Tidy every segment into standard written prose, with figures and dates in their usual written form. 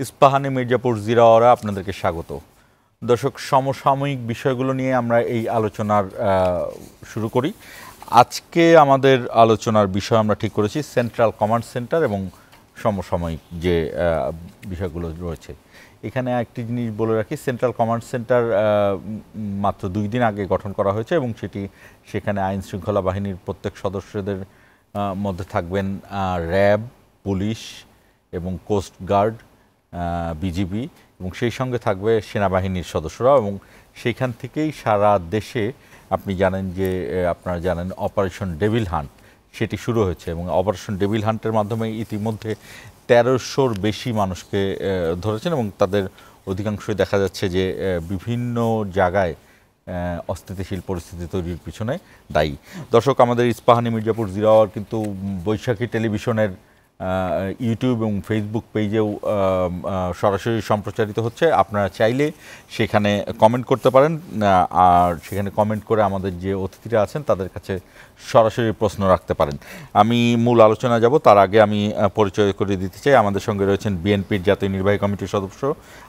ইস্পাহানি মির্জাপুর জিরাওয়ারা আপনাদেরকে স্বাগত। দর্শক, সমসাময়িক বিষয়গুলো নিয়ে আমরা এই আলোচনার শুরু করি। আজকে আমাদের আলোচনার বিষয় আমরা ঠিক করেছি সেন্ট্রাল কমান্ড সেন্টার এবং সমসাময়িক যে বিষয়গুলো রয়েছে। এখানে একটি জিনিস বলে রাখি, সেন্ট্রাল কমান্ড সেন্টার মাত্র 2 দিন আগে গঠন করা হয়েছে এবং সেখানে আইন শৃঙ্খলা বাহিনীর প্রত্যেক সদস্যদের মধ্যে থাকবেন র্যাব, পুলিশ এবং কোস্ট গার্ড, বিজিবি এবং সেই সঙ্গে থাকবে সেনাবাহিনীর সদস্যরা। এবং সেইখান থেকেই সারা দেশে আপনারা জানেন অপারেশন ডেভিল হান্ট সেটি শুরু হয়েছে এবং অপারেশন ডেভিল হান্টের মাধ্যমে ইতিমধ্যে 1300-র বেশি মানুষকে ধরেছেন এবং তাদের অধিকাংশই দেখা যাচ্ছে যে বিভিন্ন জায়গায় অস্থিতিশীল পরিস্থিতি তৈরির পিছনে দায়ী। দর্শক, আমাদের ইস্পাহানি মির্জাপুর জিরাওয়ার কিন্তু বৈশাখী টেলিভিশনের ইউটিউব এবং ফেসবুক পেজেও সরাসরি সম্প্রচারিত হচ্ছে। আপনারা চাইলে সেখানে কমেন্ট করতে পারেন, আর সেখানে কমেন্ট করে আমাদের যে অতিথিরা আছেন তাদের কাছে সরাসরি প্রশ্ন রাখতে পারেন। আমি মূল আলোচনা যাব, তার আগে আমি পরিচয় করে দিতে চাই। আমাদের সঙ্গে রয়েছেন বিএনপির জাতীয় নির্বাহী কমিটির সদস্য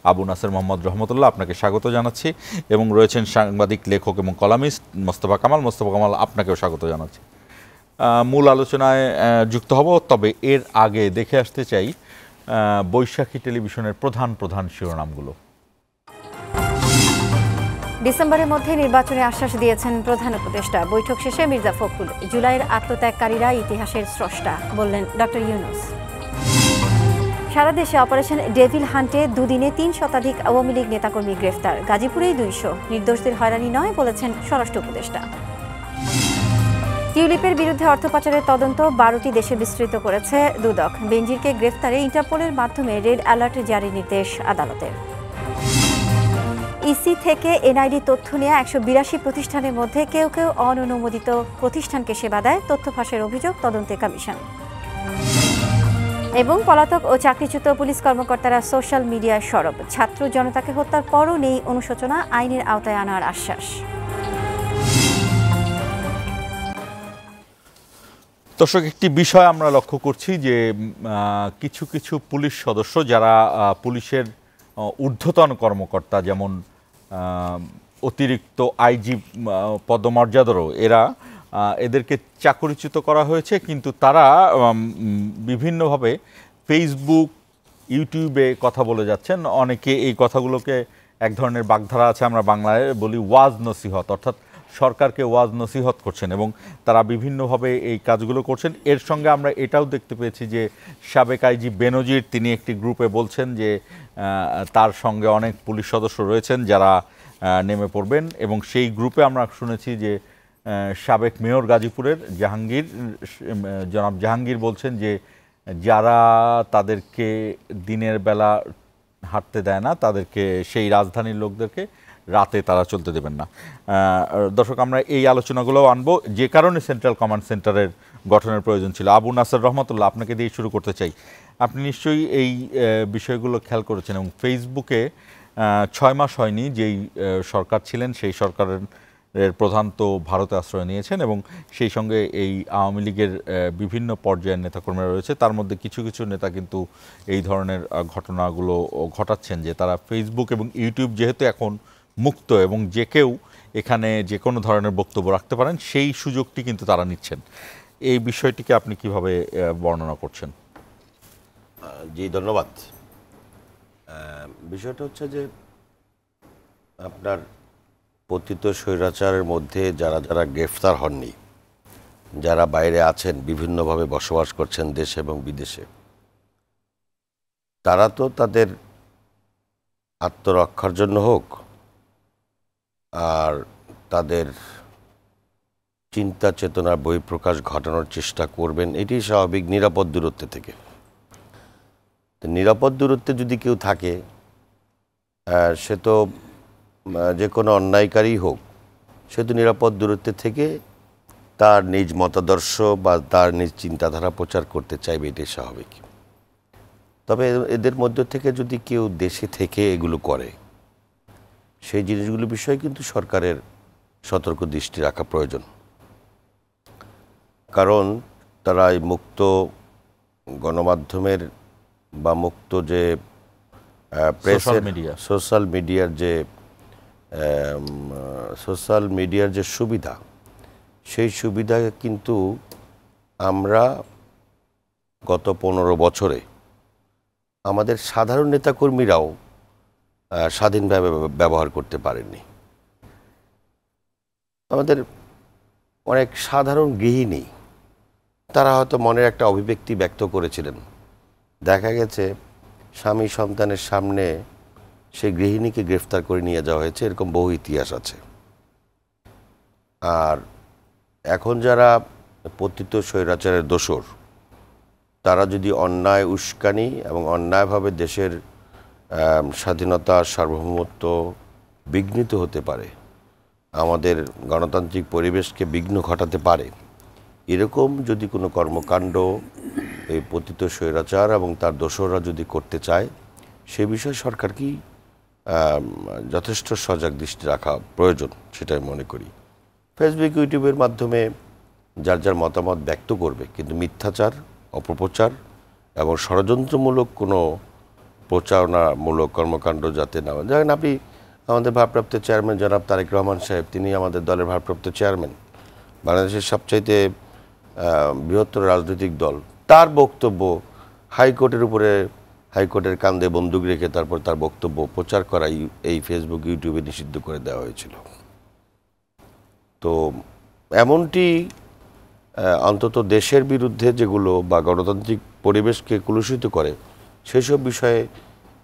আবু নাসের মোহাম্মদ রহমতুল্লাহ, আপনাকে স্বাগত জানাচ্ছি। এবং রয়েছেন সাংবাদিক, লেখক এবং কলামিস্ট মোস্তফা কামাল। আপনাকেও স্বাগত জানাচ্ছি। মূল আলোচনায় যুক্ত হব, তবে এর আগে দেখে আসতে চাই বৈশাখী টেলিভিশনের প্রধান শিরোনামগুলো। ডিসেম্বরের মধ্যে নির্বাচনে আশ্বাস দিয়েছেন প্রধান উপদেষ্টা। বৈঠক শেষে মির্জা ফখরুল, জুলাইয়ের আত্মত্যাগকারীরা ইতিহাসের স্রষ্টা বললেন ডক্টর ইউনূস। সারা দেশে অপারেশন ডেভিল হান্টে দুদিনে 3 শতাধিক আওয়ামী লীগ নেতাকর্মী গ্রেফতার, গাজীপুরেই 200। নির্দোষদের হয়রানি নয় বলেছেন স্বরাষ্ট্র উপদেষ্টা। টিউলিপের বিরুদ্ধে অর্থ পাচারের তদন্ত 12টি দেশে বিস্তৃত করেছে দুদক। বেনজিরকে গ্রেফতারে ইন্টারপোলের মাধ্যমে রেড অ্যালার্ট জারির নির্দেশ আদালতের। ইসি থেকে এনআইডি তথ্য নেওয়া 182 প্রতিষ্ঠানের মধ্যে কেউ অননুমোদিত প্রতিষ্ঠানকে সেবা দেয়, তথ্য ফাঁসের অভিযোগ তদন্তে কমিশন। এবং পলাতক ও চাকরিচ্যুত পুলিশ কর্মকর্তারা সোশ্যাল মিডিয়ায় সরব, ছাত্র জনতাকে হত্যার পরও নেই অনুশোচনা, আইনের আওতায় আনার আশ্বাস। দর্শক, একটি বিষয় আমরা লক্ষ্য করছি যে কিছু পুলিশ সদস্য যারা পুলিশের ঊর্ধ্বতন কর্মকর্তা, যেমন অতিরিক্ত আইজি পদমর্যাদারও, এদেরকে চাকরিচ্যুত করা হয়েছে, কিন্তু তারা বিভিন্নভাবে ফেসবুক, ইউটিউবে কথা বলে যাচ্ছেন। অনেকে এই কথাগুলোকে, এক ধরনের বাগধারা আছে, আমরা বাংলায় বলি ওয়াজ নসিহত, অর্থাৎ সরকারকে ওয়াজ নসিহত করছেন এবং তারা বিভিন্নভাবে এই কাজগুলো করছেন। এর সঙ্গে আমরা এটাও দেখতে পেয়েছি যে সাবেক আইজি বেনজির, তিনি একটি গ্রুপে বলছেন যে তার সঙ্গে অনেক পুলিশ সদস্য রয়েছেন যারা নেমে পড়বেন, এবং সেই গ্রুপে আমরা শুনেছি যে সাবেক মেয়র গাজীপুরের জনাব জাহাঙ্গীর বলছেন যে যারা তাদেরকে দিনের বেলা হাঁটতে দেয় না, তাদেরকে, সেই রাজধানীর লোকদেরকে রাতে তারা চলতে দেবেন না। দর্শক, আমরা এই আলোচনাগুলোও আনবো, যে কারণে সেন্ট্রাল কমান্ড সেন্টারের গঠনের প্রয়োজন ছিল। আবু নাসের রহমতুল্লাহ, আপনাকে দিয়ে শুরু করতে চাই। আপনি নিশ্চয়ই এই বিষয়গুলো খেয়াল করেছেন এবং ফেসবুকে 6 মাস হয়নি যেই সরকার ছিলেন সেই সরকারের প্রধান তো ভারতে আশ্রয় নিয়েছেন এবং সেই সঙ্গে এই আওয়ামী লীগের বিভিন্ন পর্যায়ের নেতাকর্মীরা রয়েছে। তার মধ্যে কিছু নেতা কিন্তু এই ধরনের ঘটনাগুলো ঘটাচ্ছেন যে তারা ফেসবুক এবং ইউটিউব যেহেতু এখন মুক্ত এবং যে কেউ এখানে যে কোনো ধরনের বক্তব্য রাখতে পারেন, সেই সুযোগটি কিন্তু তারা নিচ্ছেন। এই বিষয়টিকে আপনি কিভাবে বর্ণনা করছেন? জি, ধন্যবাদ। বিষয়টা হচ্ছে যে আপনার পতিত স্বৈরাচারের মধ্যে যারা গ্রেফতার হননি, যারা বাইরে আছেন, বিভিন্নভাবে বসবাস করছেন দেশে এবং বিদেশে, তারা তো তাদের আত্মরক্ষার জন্য হোক আর তাদের চিন্তা চেতনার বহিঃপ্রকাশ ঘটানোর চেষ্টা করবেন, এটি স্বাভাবিক, নিরাপদ দূরত্বে থেকে। নিরাপদ দূরত্বে যদি কেউ থাকে, সে তো যে কোনো অন্যায়কারী হোক, সে তো নিরাপদ দূরত্বে থেকে তার নিজ মতাদর্শ বা তার নিজ চিন্তাধারা প্রচার করতে চাইবে, এটাই স্বাভাবিক। তবে এদের মধ্য থেকে যদি কেউ দেশে থেকে এগুলো করে, সেই জিনিসগুলো বিষয়ে কিন্তু সরকারের সতর্ক দৃষ্টি রাখা প্রয়োজন। কারণ তারা এই মুক্ত গণমাধ্যমের বা মুক্ত যে সোশ্যাল মিডিয়ার যে সুবিধা, সেই সুবিধা কিন্তু আমরা গত 15 বছরে আমাদের সাধারণ নেতাকর্মীরাও স্বাধীনভাবে ব্যবহার করতে পারেননি। আমাদের অনেক সাধারণ গৃহিণী তারা হয়তো মনের একটা অভিব্যক্তি ব্যক্ত করেছিলেন, দেখা গেছে স্বামী সন্তানের সামনে সেই গৃহিণীকে গ্রেফতার করে নিয়ে যাওয়া হয়েছে, এরকম বহু ইতিহাস আছে। আর এখন যারা পতিত স্বৈরাচারের দোসর, তারা যদি অন্যায় উস্কানি এবং অন্যায়ভাবে দেশের স্বাধীনতা সার্বভৌমত্ব বিঘ্নিত হতে পারে, আমাদের গণতান্ত্রিক পরিবেশকে বিঘ্ন ঘটাতে পারে, এরকম যদি কোনো কর্মকাণ্ড এই পতিত স্বৈরাচার এবং তার দোসররা যদি করতে চায়, সে বিষয়ে সরকারকেই যথেষ্ট সজাগ দৃষ্টি রাখা প্রয়োজন, সেটাই মনে করি। ফেসবুক, ইউটিউবের মাধ্যমে যার যার মতামত ব্যক্ত করবে, কিন্তু মিথ্যাচার, অপপ্রচার এবং ষড়যন্ত্রমূলক কোনো প্রচারণামূলক কর্মকাণ্ড যাতে না হয়। দেখেন, আপনি আমাদের ভারপ্রাপ্ত চেয়ারম্যান জনাব তারেক রহমান সাহেব, তিনি আমাদের দলের ভারপ্রাপ্ত চেয়ারম্যান, বাংলাদেশের সবচাইতে বৃহত্তর রাজনৈতিক দল। তার বক্তব্য হাইকোর্টের কান্দে বন্দুক রেখে তারপর তার বক্তব্য প্রচার করা এই ফেসবুক, ইউটিউবে নিষিদ্ধ করে দেওয়া হয়েছিল। তো এমনটি অন্তত দেশের বিরুদ্ধে যেগুলো বা গণতান্ত্রিক পরিবেশকে কলুষিত করে, সেসব বিষয়ে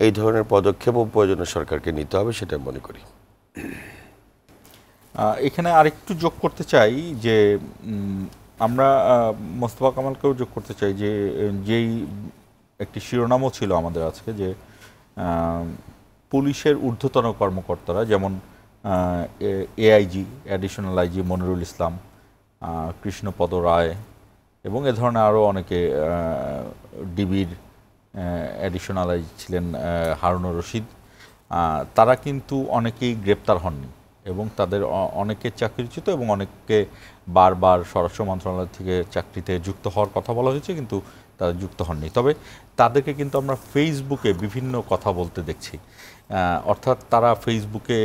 এই ধরনের পদক্ষেপ ও প্রয়োজনে সরকারকে নিতে হবে, সেটা মনে করি। এখানে আরেকটু যোগ করতে চাই যে আমরা মোস্তফা কামালকেও যোগ করতে চাই যে যেই একটি শিরোনামও ছিল আমাদের আজকে, যে পুলিশের ঊর্ধ্বতন কর্মকর্তারা, যেমন এআইজি, অ্যাডিশনাল আইজি মনিরুল ইসলাম, কৃষ্ণপদ রায় এবং এ ধরনের আরও অনেকে, ডিবির অ্যাডিশনাল আইজি ছিলেন হারুনুর রশিদ, তারা কিন্তু অনেকেই গ্রেপ্তার হননি এবং তাদের অনেকে চাকরিচ্যুত এবং অনেককে বারবার স্বরাষ্ট্র মন্ত্রণালয় থেকে চাকরিতে যুক্ত হওয়ার কথা বলা হয়েছে, কিন্তু তারা যুক্ত হননি। তবে তাদেরকে কিন্তু আমরা ফেসবুকে বিভিন্ন কথা বলতে দেখছি, অর্থাৎ তারা ফেসবুকে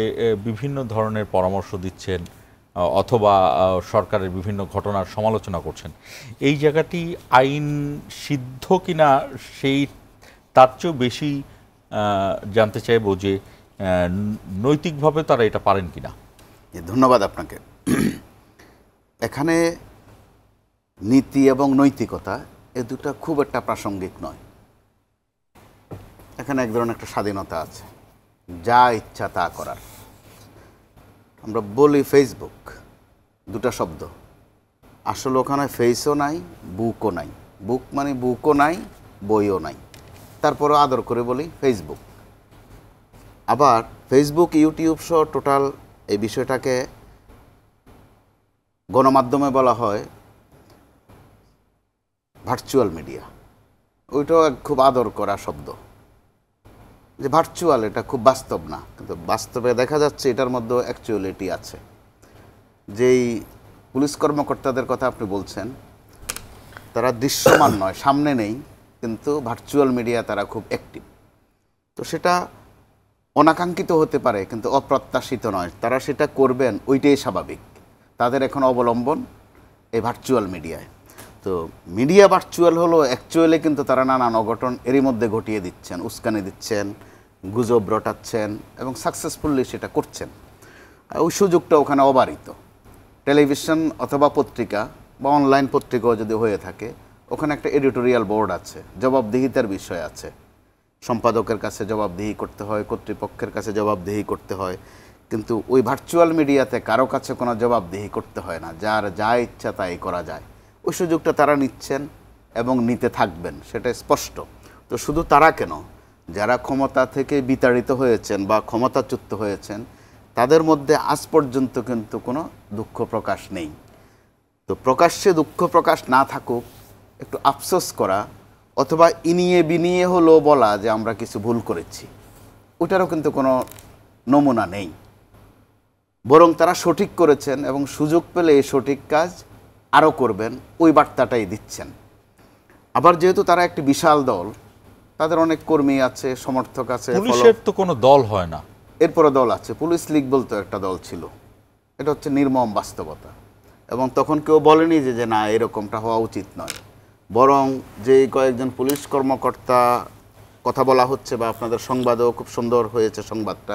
বিভিন্ন ধরনের পরামর্শ দিচ্ছেন অথবা সরকারের বিভিন্ন ঘটনার সমালোচনা করছেন। এই জায়গাটি আইন সিদ্ধ কিনা সেই তার চেয়েও বেশি জানতে চাইব যে নৈতিকভাবে তারা এটা পারেন কিনা। ধন্যবাদ আপনাকে। এখানে নীতি এবং নৈতিকতা এ দুটা খুব একটা প্রাসঙ্গিক নয়। এখানে এক ধরনের একটা স্বাধীনতা আছে, যা ইচ্ছা তা করার। আমরা বলি ফেসবুক, দুটা শব্দ, আসলে ওখানে ফেসও নাই, বুকও নাই। বুক মানে বুকও নাই, বইও নাই, তারপরও আদর করে বলি ফেসবুক। আবার ফেসবুক, ইউটিউব সহ টোটাল এই বিষয়টাকে গণমাধ্যমে বলা হয় ভার্চুয়াল মিডিয়া। ওইটাও খুব আদর করা শব্দ, যে ভার্চুয়াল, এটা খুব বাস্তব না, কিন্তু বাস্তবে দেখা যাচ্ছে এটার মধ্যে অ্যাকচুয়ালিটি আছে। যেই পুলিশ কর্মকর্তাদের কথা আপনি বলছেন, তারা দৃশ্যমান নয়, সামনে নেই, কিন্তু ভার্চুয়াল মিডিয়া তারা খুব অ্যাক্টিভ। তো সেটা অনাকাঙ্ক্ষিত হতে পারে, কিন্তু অপ্রত্যাশিত নয়। তারা সেটা করবেন, ওইটাই স্বাভাবিক। তাদের এখন অবলম্বন এই ভার্চুয়াল মিডিয়ায়। তো মিডিয়া ভার্চুয়াল হলো, অ্যাকচুয়ালি কিন্তু তারা নানান অঘটন এরই মধ্যে ঘটিয়ে দিচ্ছেন, উস্কানি দিচ্ছেন, গুজব রটাচ্ছেন এবং সাকসেসফুলি সেটা করছেন। ওই সুযোগটা ওখানে অবারিত। টেলিভিশন অথবা পত্রিকা বা অনলাইন পত্রিকাও যদি হয়ে থাকে, ওখানে একটা এডিটোরিয়াল বোর্ড আছে, জবাবদিহিতার বিষয় আছে। সম্পাদকের কাছে জবাবদিহি করতে হয়, কর্তৃপক্ষের কাছে জবাবদিহি করতে হয়। কিন্তু ওই ভার্চুয়াল মিডিয়াতে কারো কাছে কোনো জবাবদিহি করতে হয় না, যার যা ইচ্ছা তাই করা যায়। ওই সুযোগটা তারা নিচ্ছেন এবং নিতে থাকবেন, সেটা স্পষ্ট। তো শুধু তারা কেন, যারা ক্ষমতা থেকে বিতাড়িত হয়েছেন বা ক্ষমতাচ্যুত হয়েছেন, তাদের মধ্যে আজ পর্যন্ত কিন্তু কোনো দুঃখ প্রকাশ নেই। তো প্রকাশ্যে দুঃখ প্রকাশ না থাকুক, একটু আফসোস করা অথবা ইনিয়ে বিনিয়ে হলো বলা যে আমরা কিছু ভুল করেছি, ওটারও কিন্তু কোনো নমুনা নেই। বরং তারা সঠিক করেছেন এবং সুযোগ পেলে এই সঠিক কাজ আরও করবেন, ওই বার্তাটাই দিচ্ছেন। আবার যেহেতু তারা একটি বিশাল দল, তাদের অনেক কর্মী আছে, সমর্থক আছে। পুলিশের তো কোনো দল হয় না। এরপরে দল আছে, পুলিশ লীগ বলতে একটা দল ছিল। এটা হচ্ছে নির্মম বাস্তবতা। এবং তখন কেউ বলেনি যে না এরকমটা হওয়া উচিত নয়, বরং যে কয়েকজন পুলিশ কর্মকর্তা কথা বলা হচ্ছে বা আপনাদের সংবাদেও খুব সুন্দর হয়েছে সংবাদটা,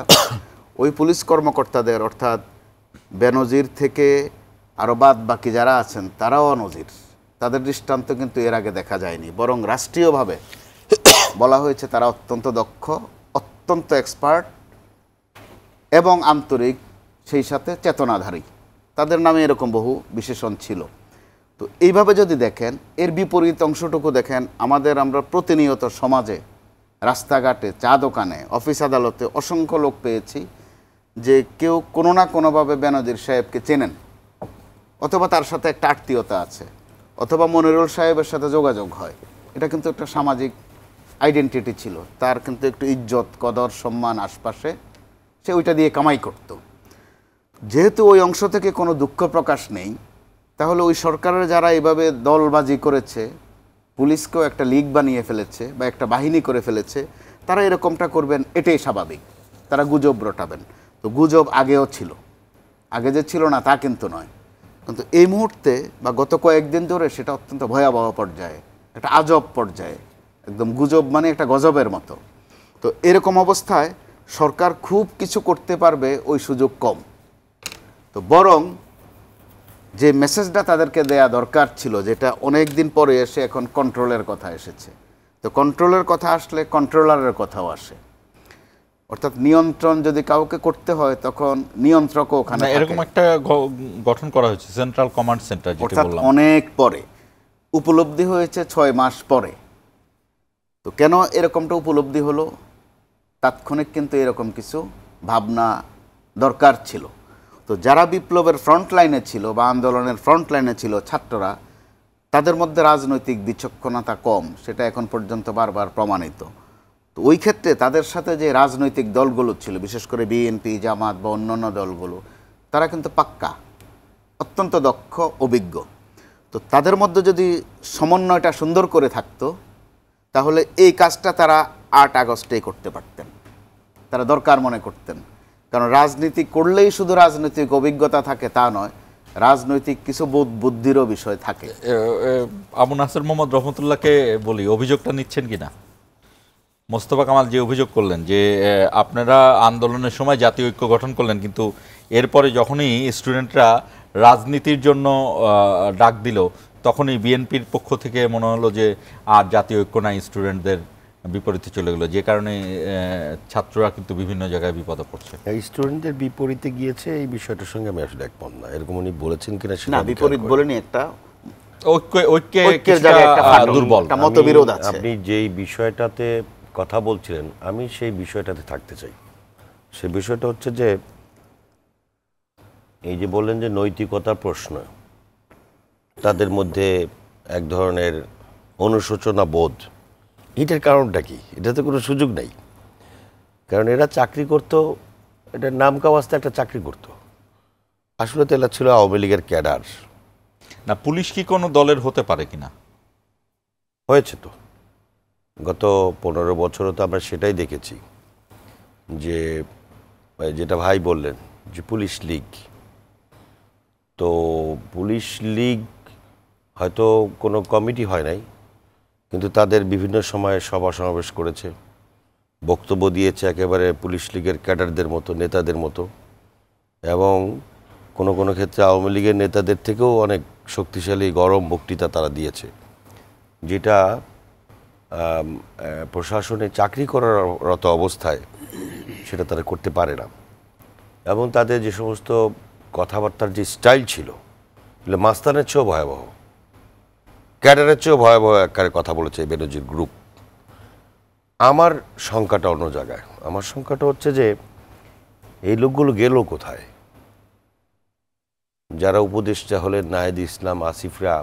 ওই পুলিশ কর্মকর্তাদের অর্থাৎ বেনজির থেকে আরও বাদ বাকি যারা আছেন তারাও অনজির, তাদের দৃষ্টান্ত কিন্তু এর আগে দেখা যায়নি। বরং রাষ্ট্রীয়ভাবে বলা হয়েছে তারা অত্যন্ত দক্ষ, অত্যন্ত এক্সপার্ট এবং আন্তরিক, সেই সাথে চেতনাধারী। তাদের নামে এরকম বহু বিশেষণ ছিল। তো এইভাবে যদি দেখেন, এর বিপরীত অংশটুকু দেখেন, আমরা প্রতিনিয়ত সমাজে, রাস্তাঘাটে, চা দোকানে, অফিস আদালতে অসংখ্য লোক পেয়েছি যে কেউ কোনো না কোনোভাবে বেনজির সাহেবকে চেনেন, অথবা তার সাথে একটা আত্মীয়তা আছে, অথবা মনিরুল সাহেবের সাথে যোগাযোগ হয়। এটা কিন্তু একটা সামাজিক আইডেন্টিটি ছিল, তার কিন্তু একটু ইজ্জত, কদর, সম্মান আশপাশে, সে ওইটা দিয়ে কামাই করত। যেহেতু ওই অংশ থেকে কোনো দুঃখ প্রকাশ নেই, তাহলে ওই সরকারের যারা এইভাবে দলবাজি করেছে, পুলিশকেও একটা লীগ বানিয়ে ফেলেছে বা একটা বাহিনী করে ফেলেছে, তারা এরকমটা করবেন এটাই স্বাভাবিক। তারা গুজব রটাবেন। তো গুজব আগেও ছিল, আগে যে ছিল না তা কিন্তু নয়, কিন্তু এই মুহূর্তে বা গত কয়েকদিন ধরে সেটা অত্যন্ত ভয়াবহ পর্যায়ে, একটা আজব পর্যায়ে, একদম গুজব মানে একটা গজবের মতো। তো এরকম অবস্থায় সরকার খুব কিছু করতে পারবে ওই সুযোগ কম। তো বরং যে মেসেজটা তাদেরকে দেয়া দরকার ছিল, যেটা অনেক দিন পরে এসে এখন কন্ট্রোলের কথা এসেছে, তো কন্ট্রোলের কথা আসলে কন্ট্রোলারের কথাও আসে। অর্থাৎ নিয়ন্ত্রণ যদি কাউকে করতে হয় তখন নিয়ন্ত্রকও ওখানে থাকে। এরকম একটা গঠন করা হয়েছে সেন্ট্রাল কমান্ড সেন্টার, যেটা বললাম, অনেক পরে উপলব্ধি হয়েছে, 6 মাস পরে। তো কেন এরকমটা উপলব্ধি হলো? তাৎক্ষণিক কিন্তু এরকম কিছু ভাবনা দরকার ছিল। তো যারা বিপ্লবের ফ্রন্ট লাইনে ছিল বা আন্দোলনের ফ্রন্ট লাইনে ছিল ছাত্ররা, তাদের মধ্যে রাজনৈতিক বিচক্ষণতা কম, সেটা এখন পর্যন্ত বারবার প্রমাণিত। তো ওই ক্ষেত্রে তাদের সাথে যে রাজনৈতিক দলগুলো ছিল, বিশেষ করে বিএনপি, জামাত বা অন্যান্য দলগুলো, তারা কিন্তু পাক্কা, অত্যন্ত দক্ষ, অভিজ্ঞ। তো তাদের মধ্যে যদি সমন্বয়টা সুন্দর করে থাকতো, তাহলে এই কাজটা তারা 8 আগস্টেই করতে পারতেন, তারা দরকার মনে করতেন। কারণ রাজনীতি করলেই শুধু রাজনৈতিক অভিজ্ঞতা থাকে তা নয়, রাজনৈতিক কিছু বুদ্ধিরও বিষয় থাকে। আবু নাসের মোহাম্মদ রহমতুল্লাহকে বলি, অভিযোগটা নিচ্ছেন কিনা? মোস্তফা কামাল যে অভিযোগ করলেন যে আপনারা আন্দোলনের সময় জাতীয় ঐক্য গঠন করলেন, কিন্তু এরপরে যখনই স্টুডেন্টরা রাজনীতির জন্য ডাক দিল, তখনই বিএনপির পক্ষ থেকে মনে হলো যে আর জাতীয় ঐক্য নাই, স্টুডেন্টদের বিপরীতে চলে গেলো, যে কারণে ছাত্ররা কিন্তু বিভিন্ন জায়গায় বিপদে পড়ছে। স্টুডেন্টদের বিপরীতে গিয়েছে, এই বিষয়টার সঙ্গে আমি আসলে একমত না। এরকম উনি বলেছেন কিনা না, বিপরীত বলেনি, একটা ঐক্যের জায়গায় একটা দুর্বল, একটা মতবিরোধ আছে। আপনি যেই বিষয়টাতে কথা বলছিলেন, আমি সেই বিষয়টাতে থাকতে চাই। সেই বিষয়টা হচ্ছে যে এই যে বললেন যে নৈতিকতার প্রশ্ন, তাদের মধ্যে এক ধরনের অনুশোচনা বোধ, এটার কারণটা কি? এটাতে কোনো সুযোগ নেই। কারণ এরা চাকরি করতো, এটার নাম কাওয়াস্তে একটা চাকরি করতো, আসলে তো এরা ছিল আওয়ামী লীগের ক্যাডার। না, পুলিশ কি কোনো দলের হতে পারে কিনা? হয়েছে তো, গত 15 বছরও তো আমরা সেটাই দেখেছি, যে যেটা ভাই বললেন যে পুলিশ লীগ। তো পুলিশ লীগ হয়তো কোনো কমিটি হয় নাই, কিন্তু তাদের বিভিন্ন সময়ে সভা সমাবেশ করেছে, বক্তব্য দিয়েছে একেবারে পুলিশ লীগের ক্যাডারদের মতো, নেতাদের মতো, এবং কোনো কোনো ক্ষেত্রে আওয়ামী লীগের নেতাদের থেকেও অনেক শক্তিশালী গরম বক্তৃতা তারা দিয়েছে, যেটা প্রশাসনে চাকরি করারত অবস্থায় সেটা তারা করতে পারে না। এবং তাদের যে সমস্ত কথাবার্তার যে স্টাইল ছিল, মাস্তানের চেয়েও ভয়াবহ, ক্যাডারের চেয়েও ভয়াবহ আকারে কথা বলেছে বেনজির গ্রুপ। আমার শঙ্কাটা অন্য জায়গায়। আমার শঙ্কাটা হচ্ছে যে এই লোকগুলো গেল কোথায়? যারা উপদেষ্টা হলেন, নাহিদ ইসলাম, আসিফরা,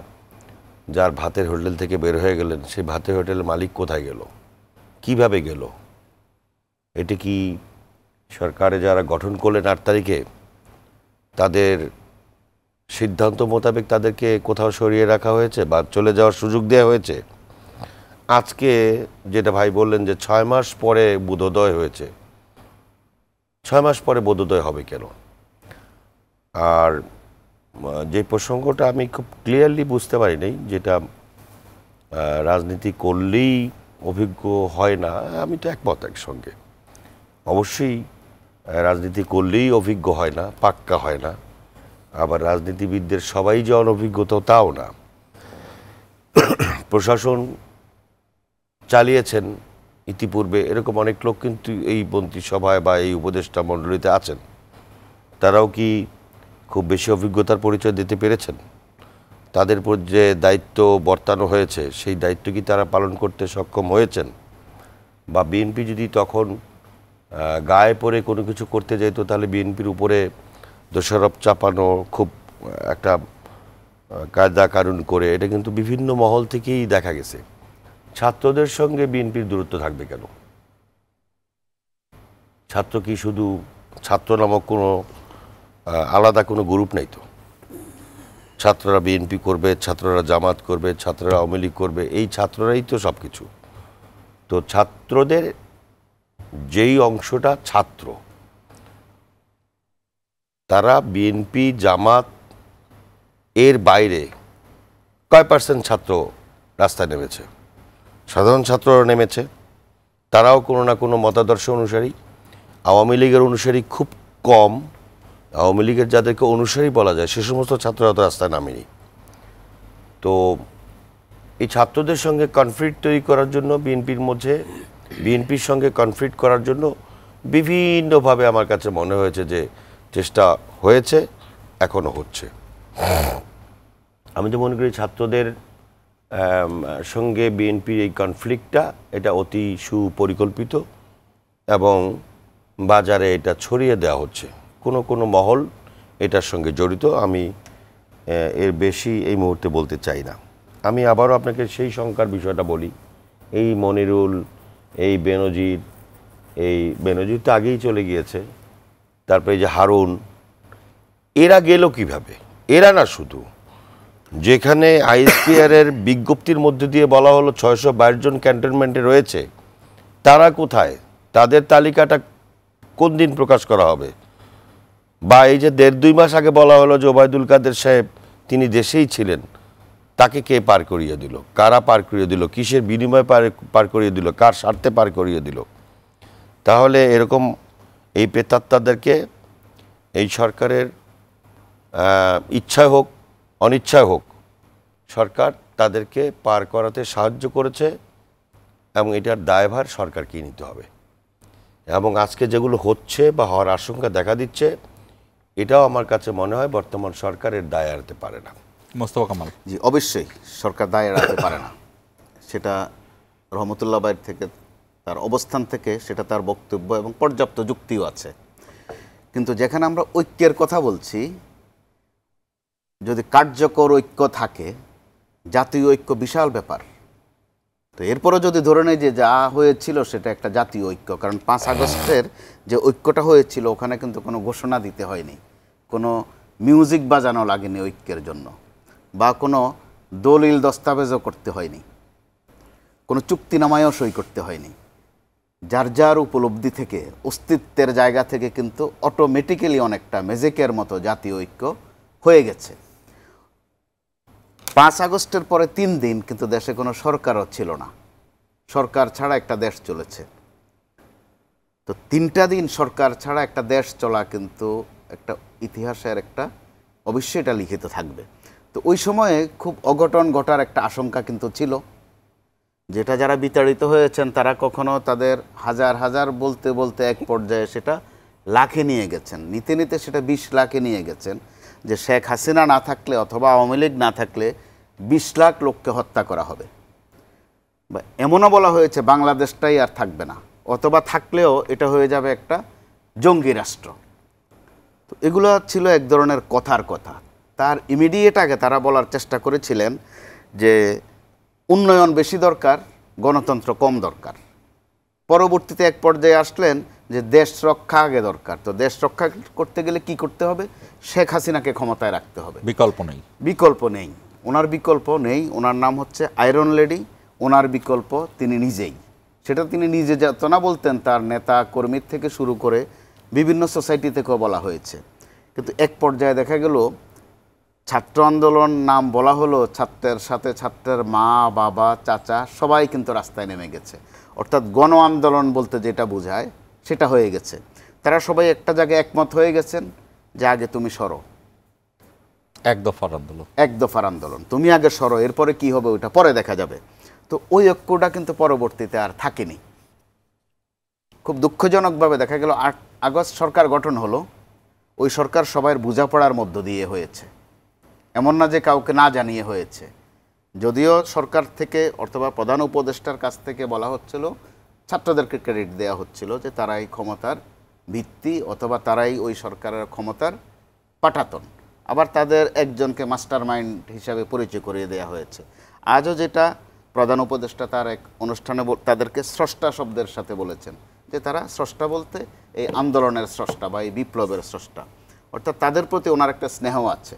যার ভাতের হোটেল থেকে বের হয়ে গেলেন, সেই ভাতের হোটেলের মালিক কোথায় গেল, কিভাবে গেল? এটি কি সরকারে যারা গঠন করলেন 8 তারিখে, তাদের সিদ্ধান্ত মোতাবেক তাদেরকে কোথাও সরিয়ে রাখা হয়েছে বা চলে যাওয়ার সুযোগ দেওয়া হয়েছে? আজকে যেটা ভাই বললেন যে 6 মাস পরে বোধোদয় হয়েছে, 6 মাস পরে বোধোদয় হবে কেন? আর যে প্রসঙ্গটা আমি খুব ক্লিয়ারলি বুঝতে পারি নাই, যেটা রাজনীতি করলেই অভিজ্ঞ হয় না, আমি তো একমত একসঙ্গে। অবশ্যই রাজনীতি করলেই অভিজ্ঞ হয় না, পাক্কা হয় না। আবার রাজনীতিবিদদের সবাই যে অনভিজ্ঞতা তাও না। প্রশাসন চালিয়েছেন ইতিপূর্বে, এরকম অনেক লোক কিন্তু এই মন্ত্রিসভায় বা এই উপদেষ্টা মণ্ডলীতে আছেন। তারাও কি খুব বেশি অভিজ্ঞতার পরিচয় দিতে পেরেছেন? তাদের উপর যে দায়িত্ব বর্তানো হয়েছে সেই দায়িত্ব কি তারা পালন করতে সক্ষম হয়েছেন? বা বিএনপি যদি তখন গায়ে পড়ে কোনো কিছু করতে যেত, তাহলে বিএনপির উপরে দোষারোপ চাপানো খুব একটা কায়দা কানুন করে, এটা কিন্তু বিভিন্ন মহল থেকেই দেখা গেছে। ছাত্রদের সঙ্গে বিএনপির দূরত্ব থাকবে কেন? ছাত্র কি শুধু ছাত্র নামক কোনো আলাদা কোনো গ্রুপ নেই তো? ছাত্ররা বিএনপি করবে, ছাত্ররা জামাত করবে, ছাত্ররা আওয়ামী লীগ করবে, এই ছাত্ররাই তো সব কিছু। তো ছাত্রদের যেই অংশটা ছাত্র, তারা বিএনপি জামাত এর বাইরে কয় পার্সেন্ট ছাত্র রাস্তায় নেমেছে? সাধারণ ছাত্ররা নেমেছে, তারাও কোনো না কোনো মতাদর্শ অনুসারী। আওয়ামী লীগের অনুসারী খুব কম। আওয়ামী লীগের যাদেরকে অনুসারী বলা যায় সে সমস্ত ছাত্ররা তো রাস্তায় নামেনি। তো এই ছাত্রদের সঙ্গে কনফ্লিক্ট তৈরি করার জন্য বিএনপির সঙ্গে কনফ্লিক্ট করার জন্য বিভিন্নভাবে আমার কাছে মনে হয়েছে যে চেষ্টা হয়েছে, এখনো হচ্ছে। আমি তো মনে করি ছাত্রদের সঙ্গে বিএনপির এই কনফ্লিক্টটা এটা অতি সুপরিকল্পিত এবং বাজারে এটা ছড়িয়ে দেওয়া হচ্ছে। কোনো মহল এটার সঙ্গে জড়িত। আমি এর বেশি এই মুহূর্তে বলতে চাই না। আমি আবারও আপনাকে সেই শঙ্কার বিষয়টা বলি। এই মনিরুল, এই বেনজির তো আগেই চলে গিয়েছে, তারপরে এই যে হারুন, এরা গেল কিভাবে? এরা না, শুধু যেখানে আইএসপিআর এর বিজ্ঞপ্তির মধ্যে দিয়ে বলা হলো 622 জন ক্যান্টনমেন্টে রয়েছে, তারা কোথায়? তাদের তালিকাটা কোন দিন প্রকাশ করা হবে? বা এই যে 1.5-2 মাস আগে বলা হলো যে ওবায়দুল কাদের সাহেব তিনি দেশেই ছিলেন, তাকে কে পার করিয়ে দিল? কারা পার করিয়ে দিল? কিসের বিনিময়ে পার করিয়ে দিল? কার স্বার্থে পার করিয়ে দিল? তাহলে এরকম এই প্রেতাত্মাদেরকে এই সরকারের ইচ্ছায় হোক অনিচ্ছায় হোক, সরকার তাদেরকে পার করাতে সাহায্য করেছে এবং এটার দায়ভার সরকারকেই নিতে হবে। এবং আজকে যেগুলো হচ্ছে বা হওয়ার আশঙ্কা দেখা দিচ্ছে, এটাও আমার কাছে মনে হয় বর্তমান সরকারের দায় এড়াতে পারে না। মোস্তফা কামাল। জি, অবশ্যই সরকার দায় এড়াতে পারে না। সেটা রহমতুল্লাহ ভাইয়ের থেকে, তার অবস্থান থেকে সেটা তার বক্তব্য এবং পর্যাপ্ত যুক্তিও আছে। কিন্তু যেখানে আমরা ঐক্যের কথা বলছি, যদি কার্যকর ঐক্য থাকে, জাতীয় ঐক্য বিশাল ব্যাপার। তো এরপরও যদি ধরে নেই যে যা হয়েছিল সেটা একটা জাতীয় ঐক্য, কারণ 5 আগস্টের যে ঐক্যটা হয়েছিল ওখানে কিন্তু কোনো ঘোষণা দিতে হয়নি, কোনো মিউজিক বাজানো লাগেনি ঐক্যের জন্য, বা কোনো দলিল দস্তাবেজও করতে হয়নি, কোনো চুক্তিনামায়ও সই করতে হয়নি। যার যার উপলব্ধি থেকে, অস্তিত্বের জায়গা থেকে কিন্তু অটোমেটিক্যালি অনেকটা ম্যাজিকের মতো জাতীয় ঐক্য হয়ে গেছে। 5 আগস্টের পরে 3 দিন কিন্তু দেশে কোনো সরকারও ছিল না, সরকার ছাড়া একটা দেশ চলেছে। তো 3টা দিন সরকার ছাড়া একটা দেশ চলা কিন্তু একটা ইতিহাসের একটা, অবশ্যই এটা লিখিত থাকবে। তো ওই সময়ে খুব অঘটন ঘটার একটা আশঙ্কা কিন্তু ছিল, যেটা যারা বিতাড়িত হয়েছেন তারা কখনো তাদের হাজার হাজার বলতে বলতে এক পর্যায়ে সেটা লাখে নিয়ে গেছেন, নিতে নিতে সেটা 20 লাখে নিয়ে গেছেন, যে শেখ হাসিনা না থাকলে অথবা আওয়ামী লীগ না থাকলে 20 লাখ লোককে হত্যা করা হবে। বা এমনও বলা হয়েছে বাংলাদেশটাই আর থাকবে না, অথবা থাকলেও এটা হয়ে যাবে একটা জঙ্গি রাষ্ট্র। তো এগুলো ছিল এক ধরনের কথার কথা। তার ইমিডিয়েট আগে তারা বলার চেষ্টা করেছিলেন যে উন্নয়ন বেশি দরকার, গণতন্ত্র কম দরকার। পরবর্তীতে এক পর্যায়ে আসলেন যে দেশ রক্ষা আগে দরকার। তো দেশ রক্ষা করতে গেলে কি করতে হবে? শেখ হাসিনাকে ক্ষমতায় রাখতে হবে, বিকল্প নেই। বিকল্প নেই, ওনার বিকল্প নেই। ওনার নাম হচ্ছে আয়রন লেডি, ওনার বিকল্প তিনি নিজেই। সেটা তিনি নিজে যত না বলতেন, তার নেতা কর্মীর থেকে শুরু করে বিভিন্ন সোসাইটি থেকেও বলা হয়েছে। কিন্তু এক পর্যায়ে দেখা গেল ছাত্র আন্দোলন নাম বলা হলো, ছাত্রের সাথে ছাত্রের মা বাবা চাচা সবাই কিন্তু রাস্তায় নেমে গেছে। অর্থাৎ গণ আন্দোলন বলতে যেটা বোঝায় সেটা হয়ে গেছে। তারা সবাই একটা জায়গায় একমত হয়ে গেছেন যে আগে তুমি সরো, এক দফার আন্দোলন, এক দফার আন্দোলন, তুমি আগে সরো, এরপরে কি হবে ওইটা পরে দেখা যাবে। তো ওই ঐক্যটা কিন্তু পরবর্তীতে আর থাকেনি। খুব দুঃখজনকভাবে দেখা গেল 8 আগস্ট সরকার গঠন হলো, ওই সরকার সবার বোঝাপড়ার মধ্য দিয়ে হয়েছে, এমন না যে কাউকে না জানিয়ে হয়েছে। যদিও সরকার থেকে অথবা প্রধান উপদেষ্টার কাছ থেকে বলা হচ্ছিল, ছাত্রদেরকে ক্রেডিট দেওয়া হচ্ছিল যে তারাই ক্ষমতার ভিত্তি অথবা তারাই ওই সরকারের ক্ষমতার পাঠাতন। আবার তাদের একজনকে মাস্টার মাইন্ড হিসাবে পরিচয় করিয়ে দেওয়া হয়েছে। আজও যেটা প্রধান উপদেষ্টা তার এক অনুষ্ঠানে তাদেরকে স্রষ্টা শব্দের সাথে বলেছেন, যে তারা স্রষ্টা বলতে এই আন্দোলনের স্রষ্টা বা এই বিপ্লবের স্রষ্টা। অর্থাৎ তাদের প্রতি ওনার একটা স্নেহ আছে,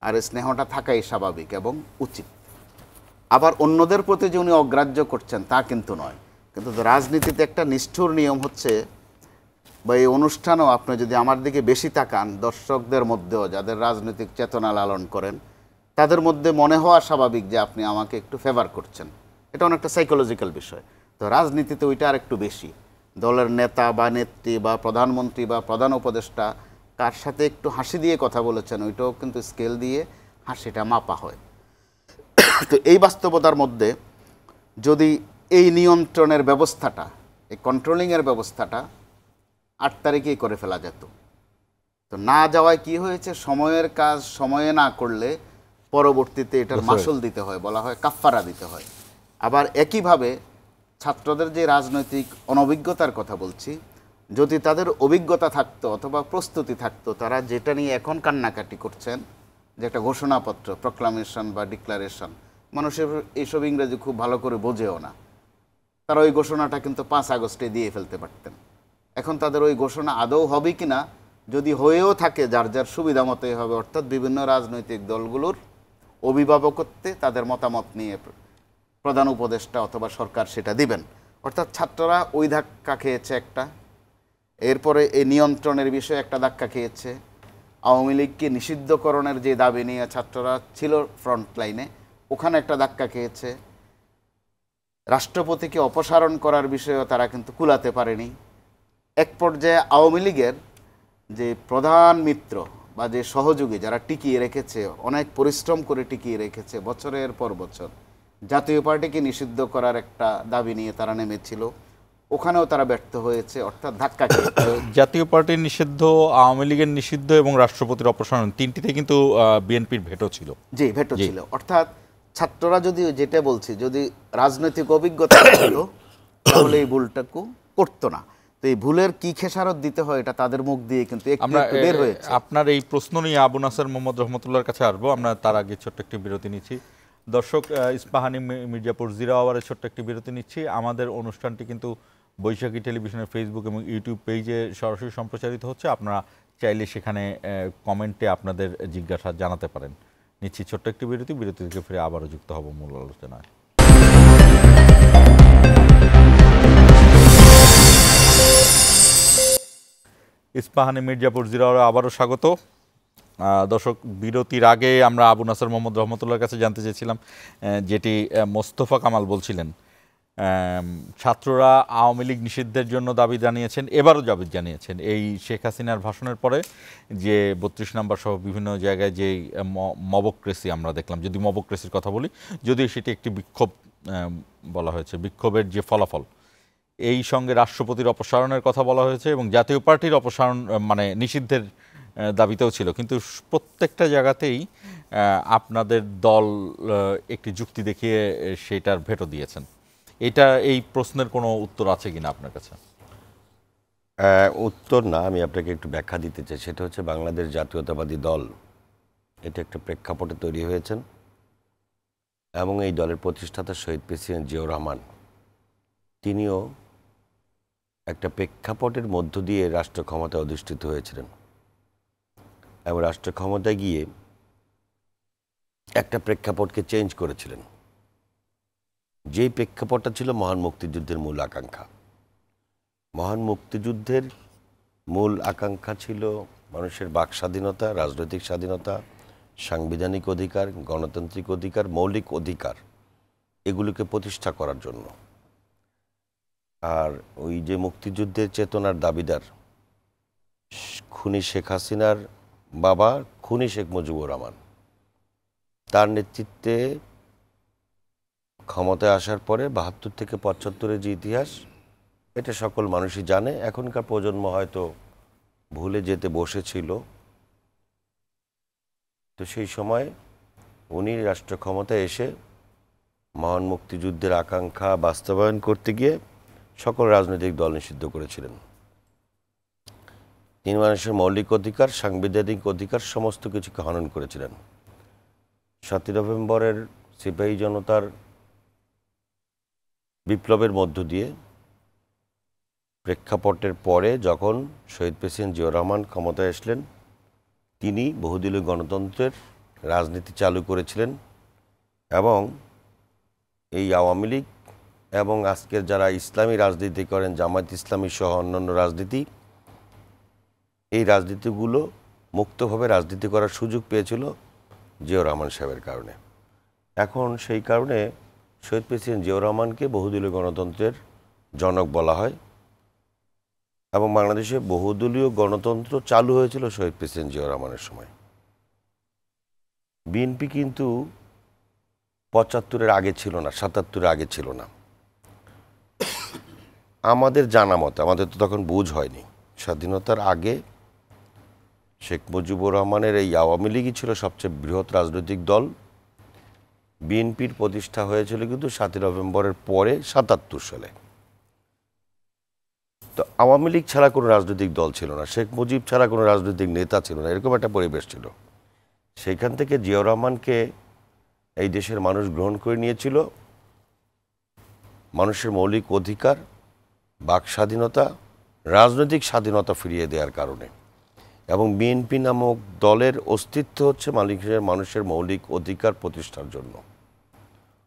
আর এই স্নেহটা থাকাই স্বাভাবিক এবং উচিত। আবার অন্যদের প্রতি যে উনি অগ্রাহ্য করছেন তা কিন্তু নয়। কিন্তু রাজনীতিতে একটা নিষ্ঠুর নিয়ম হচ্ছে, বা এই অনুষ্ঠানও আপনি যদি আমার দিকে বেশি তাকান, দর্শকদের মধ্যেও যাদের রাজনৈতিক চেতনা লালন করেন তাদের মধ্যে মনে হওয়া স্বাভাবিক যে আপনি আমাকে একটু ফেভার করছেন। এটা অনেকটা সাইকোলজিক্যাল বিষয়। তো রাজনীতিতে ওইটা আর একটু বেশি। দলের নেতা বা নেত্রী বা প্রধানমন্ত্রী বা প্রধান উপদেষ্টা কার সাথে একটু হাসি দিয়ে কথা বলেছেন, ওইটাও কিন্তু স্কেল দিয়ে হাসিটা মাপা হয়। তো এই বাস্তবতার মধ্যে যদি এই নিয়ন্ত্রণের ব্যবস্থাটা, এই কন্ট্রোলিংয়ের ব্যবস্থাটা 8 তারিখেই করে ফেলা যেত, তো না যাওয়ায় কি হয়েছে, সময়ের কাজ সময়ে না করলে পরবর্তীতে এটার মাসুল দিতে হয়, বলা হয় কাফফারা দিতে হয়। আবার একইভাবে ছাত্রদের যে রাজনৈতিক অনভিজ্ঞতার কথা বলছি, যদি তাদের অভিজ্ঞতা থাকতো অথবা প্রস্তুতি থাকতো, তারা যেটা নিয়ে এখন কান্নাকাটি করছেন, যে একটা ঘোষণাপত্র, প্রক্লামেশন বা ডিক্লারেশন, মানুষের এইসব ইংরেজি খুব ভালো করে বোঝেও না, তারা ওই ঘোষণাটা কিন্তু 5 আগস্টে দিয়ে ফেলতে পারতেন। এখন তাদের ওই ঘোষণা আদৌ হবে কি না, যদি হয়েও থাকে যার যার সুবিধা মতোই হবে। অর্থাৎ বিভিন্ন রাজনৈতিক দলগুলোর অভিভাবকত্বে তাদের মতামত নিয়ে প্রধান উপদেষ্টা অথবা সরকার সেটা দিবেন। অর্থাৎ ছাত্ররা ওই ধাক্কা খেয়েছে একটা, এরপরে এই নিয়ন্ত্রণের বিষয়ে একটা ধাক্কা খেয়েছে, আওয়ামী লীগকে নিষিদ্ধকরণের যে দাবি নিয়ে ছাত্ররা ছিল ফ্রন্ট লাইনে, ওখানে একটা ধাক্কা খেয়েছে, রাষ্ট্রপতিকে অপসারণ করার বিষয়েও তারা কিন্তু কুলাতে পারেনি। এক পর্যায়ে আওয়ামী লীগের যে প্রধান মিত্র বা যে সহযোগী যারা টিকিয়ে রেখেছে, অনেক পরিশ্রম করে টিকিয়ে রেখেছে বছরের পর বছর, জাতীয় পার্টিকে নিষিদ্ধ করার একটা দাবি নিয়ে তারা নেমেছিল, ওখানেও তারা ব্যর্থ হয়েছে। অর্থাৎ ধাক্কা খেয়েছে। জাতীয় পার্টির নিষিদ্ধ, আওয়ামী লীগের নিষিদ্ধ এবং রাষ্ট্রপতির অপসারণ, তিনটিতে কিন্তু বিএনপির ভেটো ছিল। জি, ভেটো ছিল। অর্থাৎ ছাত্ররা যদি যেটা বলছি, যদি রাজনৈতিক অভিজ্ঞতা থাকতো তাহলে এই ভুলটাকে করতো না। তো এই ভুলের কি খেসারত দিতে হয় এটা তাদের মুখ দিয়ে কিন্তু একটু বের হয়েছে। আপনার এই প্রশ্ন নিয়ে আবু নাসের মোহাম্মদ রহমতুল্লাহর কাছে আসবো, আমরা তার আগে ছোট্ট একটি বিরতি নিচ্ছি। দর্শক, ইস্পাহানি মির্জাপুর 0 আওয়ারে ছোট্ট একটি বিরতি নিচ্ছি। আমাদের অনুষ্ঠানটি কিন্তু বৈশাখী টেলিভিশনের ফেসবুক এবং ইউটিউব পেজে সরাসরি সম্প্রচারিত হচ্ছে। আপনারা চাইলে সেখানে কমেন্টে আপনাদের জিজ্ঞাসা জানাতে পারেন। নিচ্ছি ছোট্ট একটি বিরতি, বিরতি থেকে ফিরে আবারও যুক্ত হব মূল আলোচনায়। ইস্পাহানি মির্জাপুর 0 আওয়ারে আবারও স্বাগত। দর্শক, বিরতির আগে আমরা আবু নাসর মোহাম্মদ রহমতুল্লাহর কাছে জানতে চেয়েছিলাম, যেটি মোস্তফা কামাল বলছিলেন, ছাত্ররা আওয়ামী লীগ নিষিদ্ধের জন্য দাবি জানিয়েছেন, এবারও দাবি জানিয়েছেন। এই শেখ হাসিনার ভাষণের পরে যে 32 নম্বর সহ বিভিন্ন জায়গায় যে মবক্রেসি আমরা দেখলাম, যদি মবক্রেসির কথা বলি, যদিও সেটি একটি বিক্ষোভ বলা হয়েছে, বিক্ষোভের যে ফলাফল, এই সঙ্গে রাষ্ট্রপতির অপসারণের কথা বলা হয়েছে এবং জাতীয় পার্টির অপসারণ মানে নিষিদ্ধের দাবিতেও ছিল। কিন্তু প্রত্যেকটা জায়গাতেই আপনাদের দল একটি যুক্তি দেখিয়ে সেটার ভেটো দিয়েছেন। এটা, এই প্রশ্নের কোনো উত্তর আছে কিনা আপনার কাছে? উত্তর না, আমি আপনাকে একটু ব্যাখ্যা দিতে চাই। সেটা হচ্ছে বাংলাদেশ জাতীয়তাবাদী দল, এটা একটা প্রেক্ষাপটে তৈরি হয়েছেন এবং এই দলের প্রতিষ্ঠাতা শহীদ প্রেসিডেন্ট জিয়াউর রহমান, তিনিও একটা প্রেক্ষাপটের মধ্য দিয়ে রাষ্ট্র ক্ষমতায় অধিষ্ঠিত হয়েছিলেন এবং রাষ্ট্র ক্ষমতায় গিয়ে একটা প্রেক্ষাপটকে চেঞ্জ করেছিলেন। যেই প্রেক্ষাপটটা ছিল মহান মুক্তিযুদ্ধের মূল আকাঙ্ক্ষা। মহান মুক্তিযুদ্ধের মূল আকাঙ্ক্ষা ছিল মানুষের বাক স্বাধীনতা, রাজনৈতিক স্বাধীনতা, সাংবিধানিক অধিকার, গণতান্ত্রিক অধিকার, মৌলিক অধিকার, এগুলোকে প্রতিষ্ঠা করার জন্য। আর ওই যে মুক্তিযুদ্ধের চেতনার দাবিদার খুনি শেখ হাসিনার বাবা খুনি শেখ মুজিবুর রহমান, তার নেতৃত্বে ক্ষমতায় আসার পরে ৭২ থেকে ৭৫-এর যে ইতিহাস, এটা সকল মানুষই জানে। এখনকার প্রজন্ম হয়তো ভুলে যেতে বসেছিল। তো সেই সময় উনি রাষ্ট্র ক্ষমতায় এসে মহান মুক্তিযুদ্ধের আকাঙ্ক্ষা বাস্তবায়ন করতে গিয়ে সকল রাজনৈতিক দল নিষিদ্ধ করেছিলেন। তিনি মানুষের মৌলিক অধিকার, সাংবিধানিক অধিকার সমস্ত কিছুকে হনন করেছিলেন। ৭ই নভেম্বরের সিপাহী জনতার বিপ্লবের মধ্য দিয়ে প্রেক্ষাপটের পরে যখন শহীদ প্রেসিডেন্ট জিয়াউর রহমান ক্ষমতায় আসলেন, তিনি বহুদলীয় গণতন্ত্রের রাজনীতি চালু করেছিলেন এবং এই আওয়ামী লীগ এবং আজকের যারা ইসলামী রাজনীতি করেন, জামায়াত ইসলামী সহ অন্যান্য রাজনীতি, এই রাজনীতিগুলো মুক্তভাবে রাজনীতি করার সুযোগ পেয়েছিল জিয়াউর রহমান সাহেবের কারণে। এখন সেই কারণে শহীদ প্রেসিডেন্ট জিয়াউর রহমানকে বহুদলীয় গণতন্ত্রের জনক বলা হয় এবং বাংলাদেশে বহুদলীয় গণতন্ত্র চালু হয়েছিল শহীদ প্রেসিডেন্ট জিয়াউর রহমানের সময়। বিএনপি কিন্তু ৭৫-এর আগে ছিল না, ৭৭-এর আগে ছিল না। আমাদের জানা মতে, আমাদের তো তখন বুঝ হয়নি, স্বাধীনতার আগে শেখ মুজিবুর রহমানের এই আওয়ামী লীগই ছিল সবচেয়ে বৃহৎ রাজনৈতিক দল। বিএনপির প্রতিষ্ঠা হয়েছিল কিন্তু ৭ই নভেম্বরের পরে ৭৭ সালে। তো আওয়ামী লীগ ছাড়া কোনো রাজনৈতিক দল ছিল না, শেখ মুজিব ছাড়া কোনো রাজনৈতিক নেতা ছিল না, এরকম একটা পরিবেশ ছিল। সেইখান থেকে জিয়াউর রহমানকে এই দেশের মানুষ গ্রহণ করে নিয়েছিল মানুষের মৌলিক অধিকার, বাক স্বাধীনতা, রাজনৈতিক স্বাধীনতা ফিরিয়ে দেওয়ার কারণে। এবং বিএনপি নামক দলের অস্তিত্ব হচ্ছে মানুষের মৌলিক অধিকার প্রতিষ্ঠার জন্য।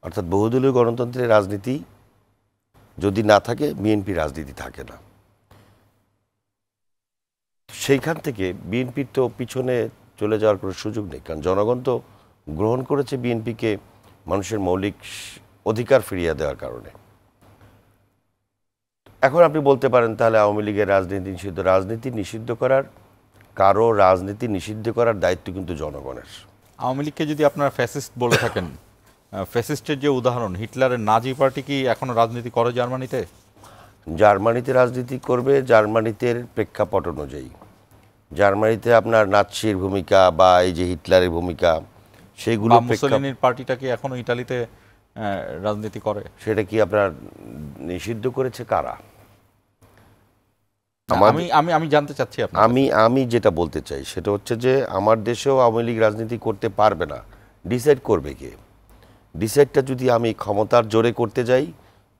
অর্থাৎ বহুদলীয় গণতন্ত্রের রাজনীতি যদি না থাকে, বিএনপি রাজনীতি থাকে না। সেইখান থেকে বিএনপির তো পিছনে চলে যাওয়ার কোনো সুযোগ নেই, কারণ জনগণ তো গ্রহণ করেছে বিএনপিকে মানুষের মৌলিক অধিকার ফিরিয়ে দেওয়ার কারণে। এখন আপনি বলতে পারেন তাহলে আওয়ামী লীগের রাজনীতি নিষিদ্ধ। রাজনীতি নিষিদ্ধ করার, কারো রাজনীতি নিষিদ্ধ করার দায়িত্ব কিন্তু জনগণের। আওয়ামী লীগকে যদি আপনারা ফ্যাসিস্ট বলে থাকেন, ফ্যাসিস্টের যে উদাহরণ হিটলারের নাজি পার্টি কি এখনো রাজনীতি করে জার্মানিতে? জার্মানিতে রাজনীতি করবে জার্মানিতে প্রেক্ষাপট অনুযায়ী। জার্মানিতে আপনার নাৎসির ভূমিকা বা এই যে হিটলারের ভূমিকা, সেগুলো মুসলিনের পার্টিটা কি এখনো ইতালিতে রাজনীতি করে? সেটা কি আপনার নিষিদ্ধ করেছে কারা? আমি জানতে চাচ্ছি। আমি যেটা বলতে চাই সেটা হচ্ছে যে আমার দেশেও আওয়ামী লীগ রাজনীতি করতে পারবে না। ডিসাইড করবে কে? ডিসাইডটা যদি আমি ক্ষমতার জোরে করতে যাই,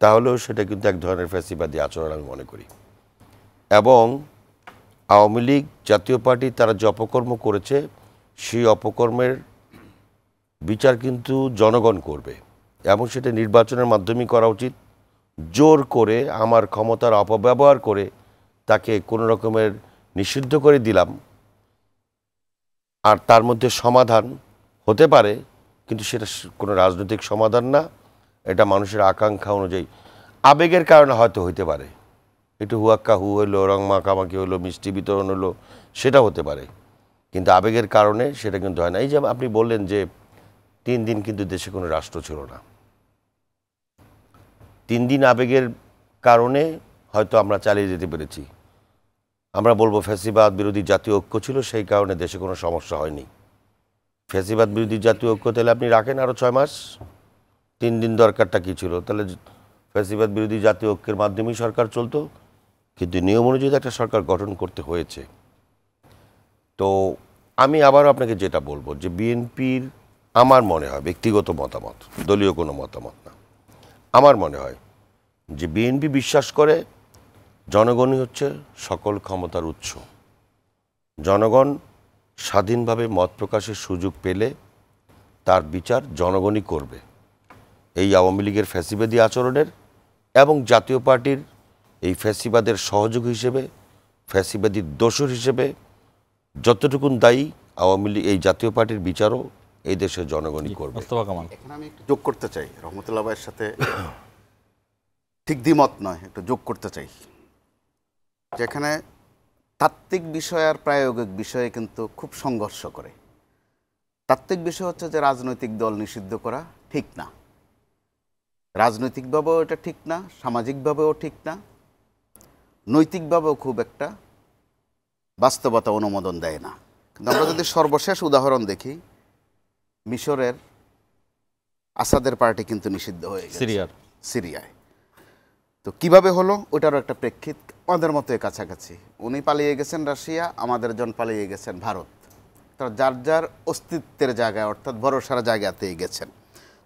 তাহলেও সেটা কিন্তু এক ধরনের ফ্যাসিবাদী আচরণ আমি মনে করি। এবং আওয়ামী লীগ জাতীয় পার্টি তারা যে অপকর্ম করেছে, সেই অপকর্মের বিচার কিন্তু জনগণ করবে এবং সেটা নির্বাচনের মাধ্যমেই করা উচিত। জোর করে আমার ক্ষমতার অপব্যবহার করে তাকে কোনো রকমের নিষিদ্ধ করে দিলাম, আর তার মধ্যে সমাধান হতে পারে, কিন্তু সেটা কোনো রাজনৈতিক সমাধান না। এটা মানুষের আকাঙ্ক্ষা অনুযায়ী, আবেগের কারণে হয়তো হইতে পারে, একটু হুয়াক্কা হু হইলো, রং মাখামাখি হলো, মিষ্টি বিতরণ হলো, সেটা হতে পারে, কিন্তু আবেগের কারণে সেটা কিন্তু হয় না। এই যে আপনি বললেন যে 3 দিন কিন্তু দেশে কোনো রাষ্ট্র ছিল না, 3 দিন আবেগের কারণে হয়তো আমরা চালিয়ে যেতে পেরেছি। আমরা বলবো ফ্যাসিবাদ বিরোধী জাতীয় ঐক্য ছিল, সেই কারণে দেশে কোনো সমস্যা হয়নি। ফ্যাসিবাদ বিরোধী জাতীয় ঐক্য তাহলে আপনি রাখেন আরও 6 মাস, 3 দিন দরকারটা কী ছিল? তাহলে ফ্যাসিবাদ বিরোধী জাতীয় ঐক্যের মাধ্যমেই সরকার চলতো, কিন্তু নিয়ম অনুযায়ী একটা সরকার গঠন করতে হয়েছে। তো আমি আবারও আপনাকে যেটা বলবো যে বিএনপির, আমার মনে হয়, ব্যক্তিগত মতামত, দলীয় কোনো মতামত না, আমার মনে হয় যে বিএনপি বিশ্বাস করে জনগণই হচ্ছে সকল ক্ষমতার উৎস। জনগণ স্বাধীনভাবে মত প্রকাশের সুযোগ পেলে তার বিচার জনগণই করবে। এই আওয়ামী লীগের ফ্যাসিবাদী আচরণের এবং জাতীয় পার্টির এই ফ্যাসিবাদের সহযোগী হিসেবে, ফ্যাসিবাদীর দোসর হিসেবে যতটুকুন দায়ী আওয়ামী লীগ, এই জাতীয় পার্টির বিচারও এই দেশের জনগণই করবে। মোস্তফা কামাল। এখানে আমি একটু যোগ করতে চাই, রহমতুল্লাহ ভাইয়ের সাথে ঠিক দ্বিমত নয়, একটু যোগ করতে চাই। যেখানে তাত্ত্বিক বিষয় আর প্রায়োগিক বিষয়ে কিন্তু খুব সংঘর্ষ করে। তাত্ত্বিক বিষয় হচ্ছে যে রাজনৈতিক দল নিষিদ্ধ করা ঠিক না, রাজনৈতিকভাবেও এটা ঠিক না, সামাজিকভাবেও ঠিক না, নৈতিকভাবেও খুব একটা বাস্তবতা অনুমোদন দেয় না। কিন্তু আমরা যদি সর্বশেষ উদাহরণ দেখি, মিশরের আসাদের পার্টি কিন্তু নিষিদ্ধ হয়ে গেছে সিরিয়ায়। তো কিভাবে হলো ওটারও একটা প্রেক্ষিত আমাদের মতো কাছাকাছি। উনি পালিয়ে গেছেন রাশিয়া, আমাদের জন পালিয়ে গেছেন ভারত। তারা যার যার অস্তিত্বের জায়গায় অর্থাৎ ভরসার জায়গাতেই গেছেন।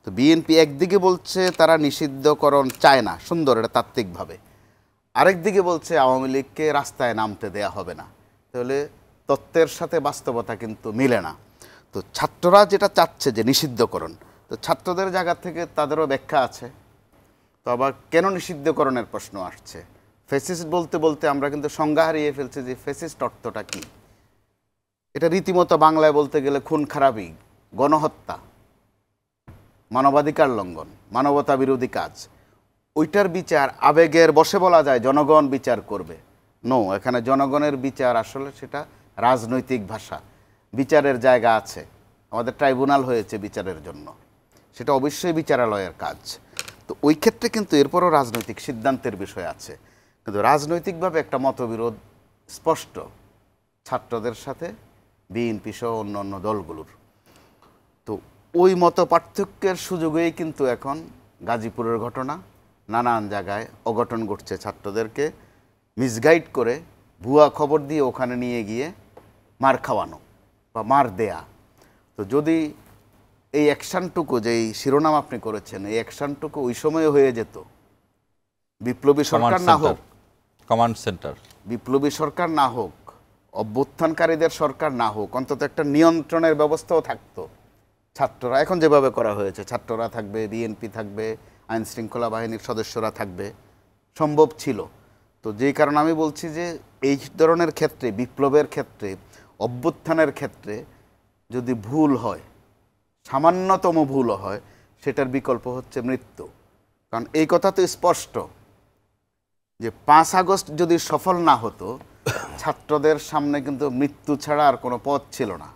তো বিএনপি একদিকে বলছে তারা নিষিদ্ধকরণ চায় না, সুন্দর, এটা তাত্ত্বিকভাবে। আরেকদিকে বলছে আওয়ামী লীগকে রাস্তায় নামতে দেয়া হবে না। তাহলে তত্ত্বের সাথে বাস্তবতা কিন্তু মিলে না। তো ছাত্ররা যেটা চাচ্ছে যে নিষিদ্ধকরণ, তো ছাত্রদের জায়গা থেকে তাদেরও ব্যাখ্যা আছে। তো আবার কেন নিষিদ্ধকরণের প্রশ্ন আসছে? ফ্যাসিস্ট বলতে বলতে আমরা কিন্তু সংজ্ঞা হারিয়ে ফেলছি যে ফ্যাসিস্ট অর্থটা কী। এটা রীতিমতো বাংলায় বলতে গেলে খুন খারাপি, গণহত্যা, মানবাধিকার লঙ্ঘন, মানবতা বিরোধী কাজ। ওইটার বিচার আবেগের বশে বলা যায় জনগণ বিচার করবে। নো, এখানে জনগণের বিচার আসলে সেটা রাজনৈতিক ভাষা। বিচারের জায়গা আছে, আমাদের ট্রাইব্যুনাল হয়েছে বিচারের জন্য, সেটা অবশ্যই বিচারালয়ের কাজ। তো ওই ক্ষেত্রে কিন্তু এরপরও রাজনৈতিক সিদ্ধান্তের বিষয় আছে। কিন্তু রাজনৈতিকভাবে একটা মতবিরোধ স্পষ্ট ছাত্রদের সাথে বিএনপি সহ অন্য অন্য দলগুলোর। তো ওই মত পার্থক্যের সুযোগেই কিন্তু এখন গাজীপুরের ঘটনা, নানান জায়গায় অঘটন ঘটছে, ছাত্রদেরকে মিসগাইড করে ভুয়া খবর দিয়ে ওখানে নিয়ে গিয়ে মার খাওয়ানো বা মার দেয়া। তো যদি এই অ্যাকশানটুকু, যেই শিরোনাম আপনি করেছেন, এই অ্যাকশানটুকু ওই সময়ে হয়ে যেত, বিপ্লবী সরকার না হোক, কমান্ড সেন্টার, বিপ্লবী সরকার না হোক, অভ্যুত্থানকারীদের সরকার না হোক, অন্তত একটা নিয়ন্ত্রণের ব্যবস্থাও থাকতো। ছাত্ররা এখন যেভাবে করা হয়েছে, ছাত্ররা থাকবে, বিএনপি থাকবে, আইন শৃঙ্খলা বাহিনীর সদস্যরা থাকবে, সম্ভব ছিল। তো যেই কারণে আমি বলছি যে এই ধরনের ক্ষেত্রে, বিপ্লবের ক্ষেত্রে, অভ্যুত্থানের ক্ষেত্রে যদি ভুল হয়, সামান্যতম ভুলও হয়, সেটার বিকল্প হচ্ছে মৃত্যু। কারণ এই কথা তো স্পষ্ট যে 5 আগস্ট যদি সফল না হতো, ছাত্রদের সামনে কিন্তু মৃত্যু ছাড়া আর কোনো পথ ছিল না।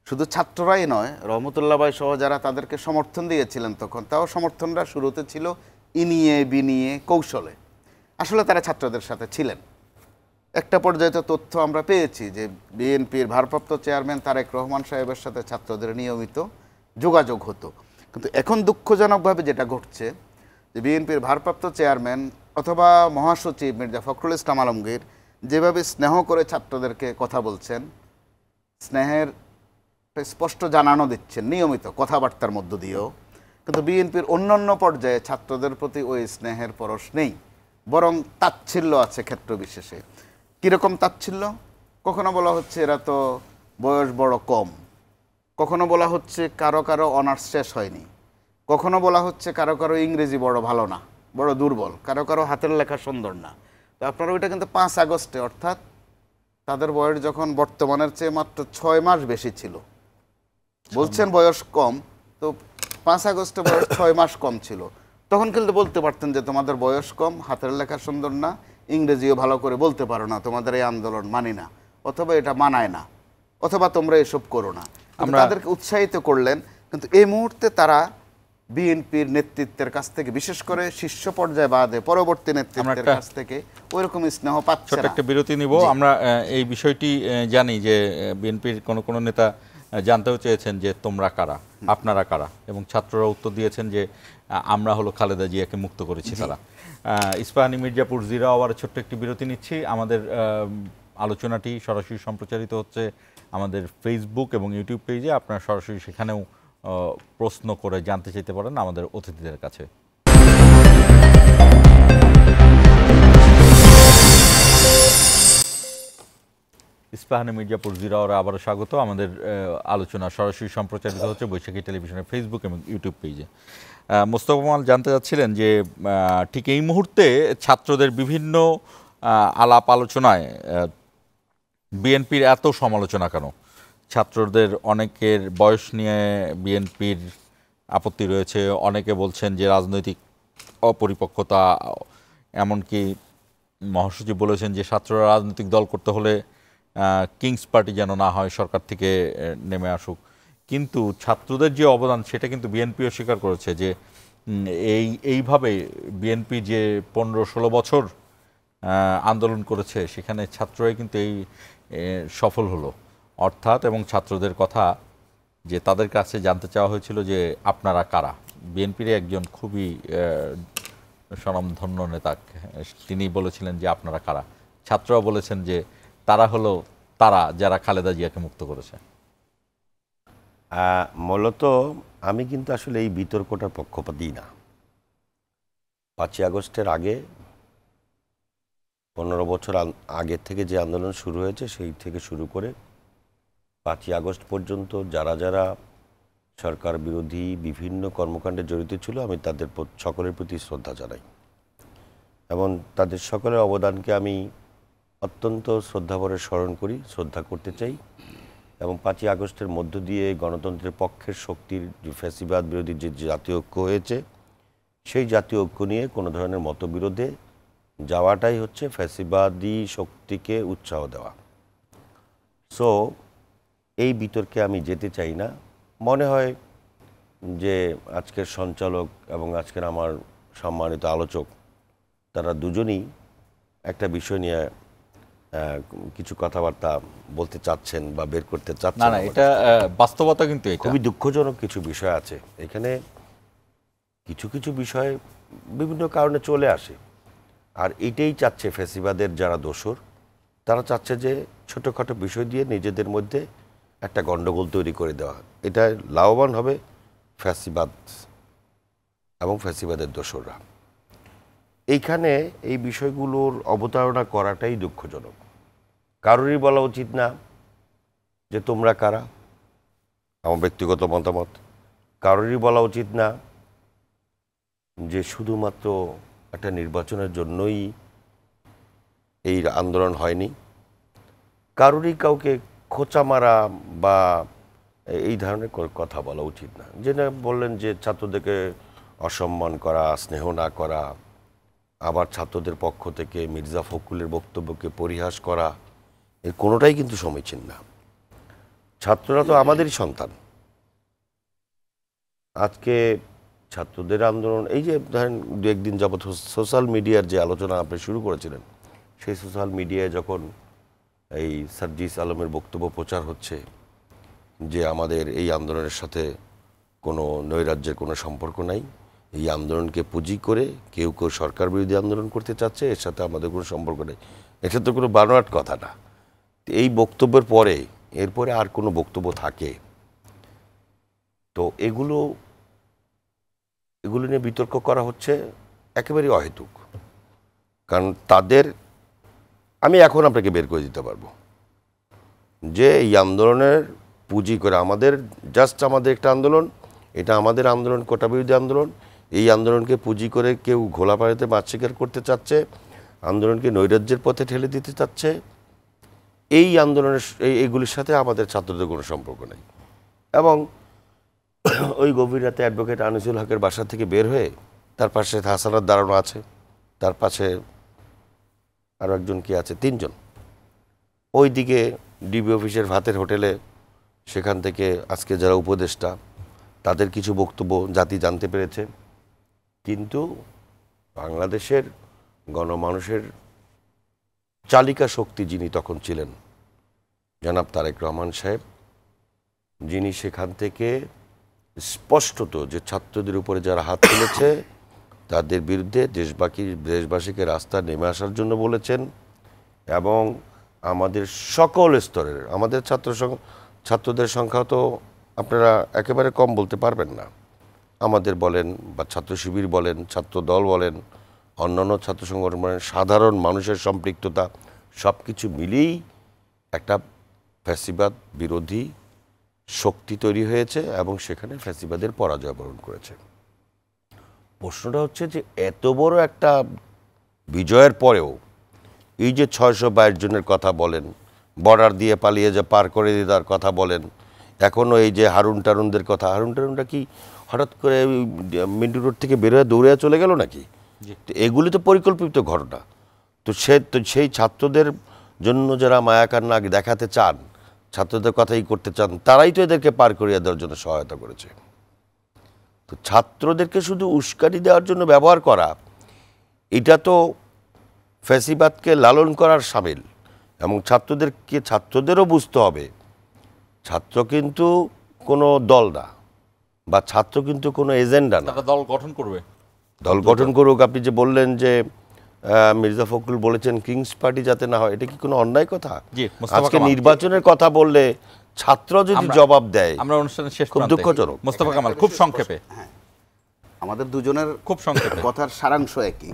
শুধু ছাত্ররাই নয়, রহমতুল্লাহ ভাই সহ যারা তাদেরকে সমর্থন দিয়েছিলেন তখন, তাও সমর্থনরা শুরুতে ছিল ইনিয়ে বিনিয়ে কৌশলে। আসলে তারা ছাত্রদের সাথে ছিলেন। একটা পর্যায়ে তো তথ্য আমরা পেয়েছি যে বিএনপির ভারপ্রাপ্ত চেয়ারম্যান তারেক রহমান সাহেবের সাথে ছাত্রদের নিয়মিত যোগাযোগ হতো। কিন্তু এখন দুঃখজনকভাবে যেটা ঘটছে যে বিএনপির ভারপ্রাপ্ত চেয়ারম্যান অথবা মহাসচিব মির্জা ফখরুল ইসলাম আলমগীর যেভাবে স্নেহ করে ছাত্রদেরকে কথা বলছেন, স্নেহের স্পষ্ট জানানো দিচ্ছেন নিয়মিত কথাবার্তার মধ্য দিয়েও, কিন্তু বিএনপির অন্যান্য পর্যায়ে ছাত্রদের প্রতি ওই স্নেহের পরশ নেই, বরং তাচ্ছিল্য আছে ক্ষেত্র বিশেষে। কীরকম তাচ্ছিল্য? কখনো বলা হচ্ছে এরা তো বয়স বড় কম, কখনো বলা হচ্ছে কারো কারো অনার্স শেষ হয়নি, কখনো বলা হচ্ছে কারো কারো ইংরেজি বড় ভালো না, বড় দুর্বল, কারো কারো হাতের লেখা সুন্দর না। তো আপনারা ওইটা কিন্তু 5 আগস্টে, অর্থাৎ তাদের বয়স যখন বর্তমানের চেয়ে মাত্র 6 মাস বেশি ছিল, বলছেন বয়স কম, তো 5 আগস্টে বয়স 6 মাস কম ছিল, তখন কিন্তু বলতে পারতেন যে তোমাদের বয়স কম, হাতের লেখা সুন্দর না, ইংরেজিও ভালো করে বলতে পারো না, তোমাদের এই আন্দোলন মানি না, অথবা এটা মানায় না, অথবা তোমরা এসব করো না। আমরা তাদেরকে উৎসাহিত করলেন। কিন্তু এই মুহূর্তে তারা বিএনপির নেতৃত্বের কাছ থেকে, বিশেষ করে শীর্ষ পর্যায়ে বাদে পরবর্তী নেতৃত্বের কাছ থেকে ওইরকম স্নেহ পাচ্ছে না। একটা বিরতি নিব। আমরা এই বিষয়টি জানি যে বিএনপির কোনো নেতা জানতেও চেয়েছেন যে তোমরা কারা, আপনারা কারা, এবং ছাত্ররা উত্তর দিয়েছেন যে আমরা হলো খালেদা জিয়াকে মুক্ত করেছি তারা। ইস্পাহানী মির্জাপুর 0 আওয়ার ছোট্ট একটি বিরতি নিচ্ছি। আমাদের আলোচনাটি সরাসরি সম্প্রচারিত হচ্ছে আমাদের ফেসবুক এবং ইউটিউব পেজে। আপনারা সরাসরি সেখানেও প্রশ্ন করে জানতে চাইতে পারেন আমাদের অতিথিদের কাছে। ইস্পাহানি মির্জাপুর জিরাওয়ারে আবারও স্বাগত। আমাদের আলোচনা সরাসরি সম্প্রচারিত হচ্ছে বৈশাখী টেলিভিশনের ফেসবুক এবং ইউটিউব পেজে। মোস্তফা কামাল জানতে চাচ্ছিলেন যে ঠিক এই মুহূর্তে ছাত্রদের বিভিন্ন আলাপ আলোচনায় বিএনপির এত সমালোচনা কেন? ছাত্রদের অনেকের বয়স নিয়ে বিএনপির আপত্তি রয়েছে, অনেকে বলছেন যে রাজনৈতিক অপরিপক্কতা, এমনকি মহাসচিব বলেছেন যে ছাত্ররা রাজনৈতিক দল করতে হলে কিংস পার্টি যেন না হয়, সরকার থেকে নেমে আসুক। কিন্তু ছাত্রদের যে অবদান সেটা কিন্তু বিএনপিও স্বীকার করেছে যে এইভাবে বিএনপি যে 15-16 বছর আন্দোলন করেছে সেখানে ছাত্ররাই কিন্তু এই সফল হলো অর্থাৎ। এবং ছাত্রদের কথা যে তাদের কাছে জানতে চাওয়া হয়েছিল যে আপনারা কারা। বিএনপির একজন খুবই স্বনামধন্য নেতা তিনি বলেছিলেন যে আপনারা কারা। ছাত্ররা বলেছেন যে তারা হলো তারা যারা খালেদা জিয়াকে মুক্ত করেছে। মূলত আমি কিন্তু আসলে এই বিতর্কটার পক্ষপাতই না। 5ই আগস্টের আগে 15 বছর আগের থেকে যে আন্দোলন শুরু হয়েছে সেই থেকে শুরু করে 5ই আগস্ট পর্যন্ত যারা যারা সরকার বিরোধী বিভিন্ন কর্মকাণ্ডে জড়িত ছিল আমি তাদের সকলের প্রতি শ্রদ্ধা জানাই এবং তাদের সকলের অবদানকে আমি অত্যন্ত শ্রদ্ধাভরে স্মরণ করি, শ্রদ্ধা করতে চাই। এবং 5ই আগস্টের মধ্য দিয়ে গণতন্ত্রের পক্ষের শক্তির যে ফ্যাসিবাদ বিরোধী যে জাতীয় ঐক্য হয়েছে সেই জাতীয় ঐক্য নিয়ে কোনো ধরনের মতবিরোধে যাওয়াটাই হচ্ছে ফ্যাসিবাদী শক্তিকে উৎসাহ দেওয়া। সো এই বিতর্কে আমি যেতে চাই না। মনে হয় যে আজকের সঞ্চালক এবং আজকের আমার সম্মানিত আলোচক তারা দুজনই একটা বিষয় নিয়ে কিছু কথাবার্তা বলতে চাচ্ছেন বা বের করতে চাচ্ছেন। না, এটা বাস্তবতা, কিন্তু খুবই দুঃখজনক কিছু বিষয় আছে এখানে। কিছু কিছু বিষয় বিভিন্ন কারণে চলে আসে, আর এটাই চাচ্ছে ফ্যাসিবাদের যারা দোসর তারা চাচ্ছে যে ছোটোখাটো বিষয় দিয়ে নিজেদের মধ্যে একটা গণ্ডগোল তৈরি করে দেওয়া। এটা লাভবান হবে ফ্যাসিবাদ এবং ফ্যাসিবাদের দোসররা। এইখানে এই বিষয়গুলোর অবতারণা করাটাই দুঃখজনক। কারোরই বলা উচিত না যে তোমরা কারা, আমার ব্যক্তিগত মতামত। কারোরই বলা উচিত না যে শুধুমাত্র একটা নির্বাচনের জন্যই এই আন্দোলন হয়নি। কারোরই কাউকে খোঁচা মারা বা এই ধরনের কথা বলা উচিত না। যেটা বললেন যে ছাত্রদেরকে অসম্মান করা, স্নেহ না করা, আবার ছাত্রদের পক্ষ থেকে মির্জা ফখরুলের বক্তব্যকে পরিহাস করা, এর কোনোটাই কিন্তু সমীচীন না। ছাত্ররা তো আমাদেরই সন্তান। আজকে ছাত্রদের আন্দোলন, এই যে ধরেন 2-1 দিন যাবৎ সোশ্যাল মিডিয়ার যে আলোচনা আপনি শুরু করেছিলেন, সেই সোশ্যাল মিডিয়ায় যখন এই সার্জিস আলমের বক্তব্য প্রচার হচ্ছে যে আমাদের এই আন্দোলনের সাথে কোনো নৈরাজ্যের কোনো সম্পর্ক নাই, এই আন্দোলনকে পুঁজি করে কেউ কেউ সরকার বিরোধী আন্দোলন করতে চাচ্ছে, এর সাথে আমাদের কোনো সম্পর্ক নেই, এটা তো কোনো বানোয়াট কথা না। এই বক্তব্যের পরে এরপরে আর কোনো বক্তব্য থাকে তো এগুলো নিয়ে বিতর্ক করা হচ্ছে একেবারেই অহেতুক। কারণ তাদের, আমি এখন আপনাকে বের করে দিতে পারবো যে এই আন্দোলনের পুঁজি করে আমাদের একটা আন্দোলন, এটা আমাদের আন্দোলন, কোটা বিরোধী আন্দোলন, এই আন্দোলনকে পুঁজি করে কেউ ঘোলাপাড়াতে মাছ শিকার করতে চাচ্ছে, আন্দোলনকে নৈরাজ্যের পথে ঠেলে দিতে চাচ্ছে। এই আন্দোলনের এইগুলির সাথে আমাদের ছাত্রদের কোনো সম্পর্ক নেই। এবং ওই গভীর রাতে অ্যাডভোকেট আনিসুল হকের বাসা থেকে বের হয়ে তার পাশে হাসানাত দাঁড়ানো আছে, তার পাশে আরও একজন কি আছে, 3 জন। ওই দিকে ডিবি অফিসের ভাতের হোটেলে, সেখান থেকে আজকে যারা উপদেষ্টা তাদের কিছু বক্তব্য জাতি জানতে পেরেছে। কিন্তু বাংলাদেশের গণমানুষের চালিকা শক্তি যিনি তখন ছিলেন জনাব তারেক রহমান সাহেব, যিনি সেখান থেকে স্পষ্টত যে ছাত্রদের উপরে যারা হাত তুলেছে তাদের বিরুদ্ধে দেশবাসীকে রাস্তা নেমে আসার জন্য বলেছেন। এবং আমাদের সকল স্তরের, আমাদের ছাত্রদের সংখ্যা তো আপনারা একেবারে কম বলতে পারবেন না, আমাদের বলেন বা ছাত্র শিবির বলেন, ছাত্র দল বলেন, অন্যান্য ছাত্র সংগঠন বলেন, সাধারণ মানুষের সম্পৃক্ততা, সব কিছু মিলেই একটা ফ্যাসিবাদ বিরোধী শক্তি তৈরি হয়েছে এবং সেখানে ফ্যাসিবাদের পরাজয় বরণ করেছে। প্রশ্নটা হচ্ছে যে এত বড় একটা বিজয়ের পরেও এই যে 622 জনের কথা বলেন, বর্ডার দিয়ে পালিয়ে যে পার করে দেওয়ার কথা বলেন, এখনও এই যে হারুন টারুনদের কথা, হারুন টারুনটা কি হঠাৎ করে মিন্টু রোড থেকে বের হয়ে দৌড়ে চলে গেল নাকি? তো এগুলি তো পরিকল্পিত ঘটনা। তো সেই ছাত্রদের জন্য যারা মায়া কান্না দেখাতে চান, ছাত্রদের কথাই করতে চান, তারাই তো এদেরকে পার করিয়ে দেওয়ার জন্য সহায়তা করেছে। তো ছাত্রদেরকে শুধু উস্কানি দেওয়ার জন্য ব্যবহার করা, এটা তো ফ্যাসিবাদকে লালন করার সামিল। এবং ছাত্রদেরও বুঝতে হবে ছাত্র কিন্তু কোনো দল না, বা ছাত্র কিন্তু কোনো এজেন্ডা না। দল গঠন করবে, দল গঠন করুক। আপনি যে বললেন যে মির্জা ফখরুল বলেছেন কিংস পার্টি যাতে না হয়, এটা কি কোনো অন্যায় কথা? আজকে নির্বাচনের কথা বললে ছাত্র যদি জবাব দেয়, আমরা অনুষ্ঠানের শেষ খুব দুঃখজনক। মোস্তফা কামাল, খুব সংক্ষেপে। আমাদের দুজনের খুব সংক্ষেপে কথার সারাংশ একই।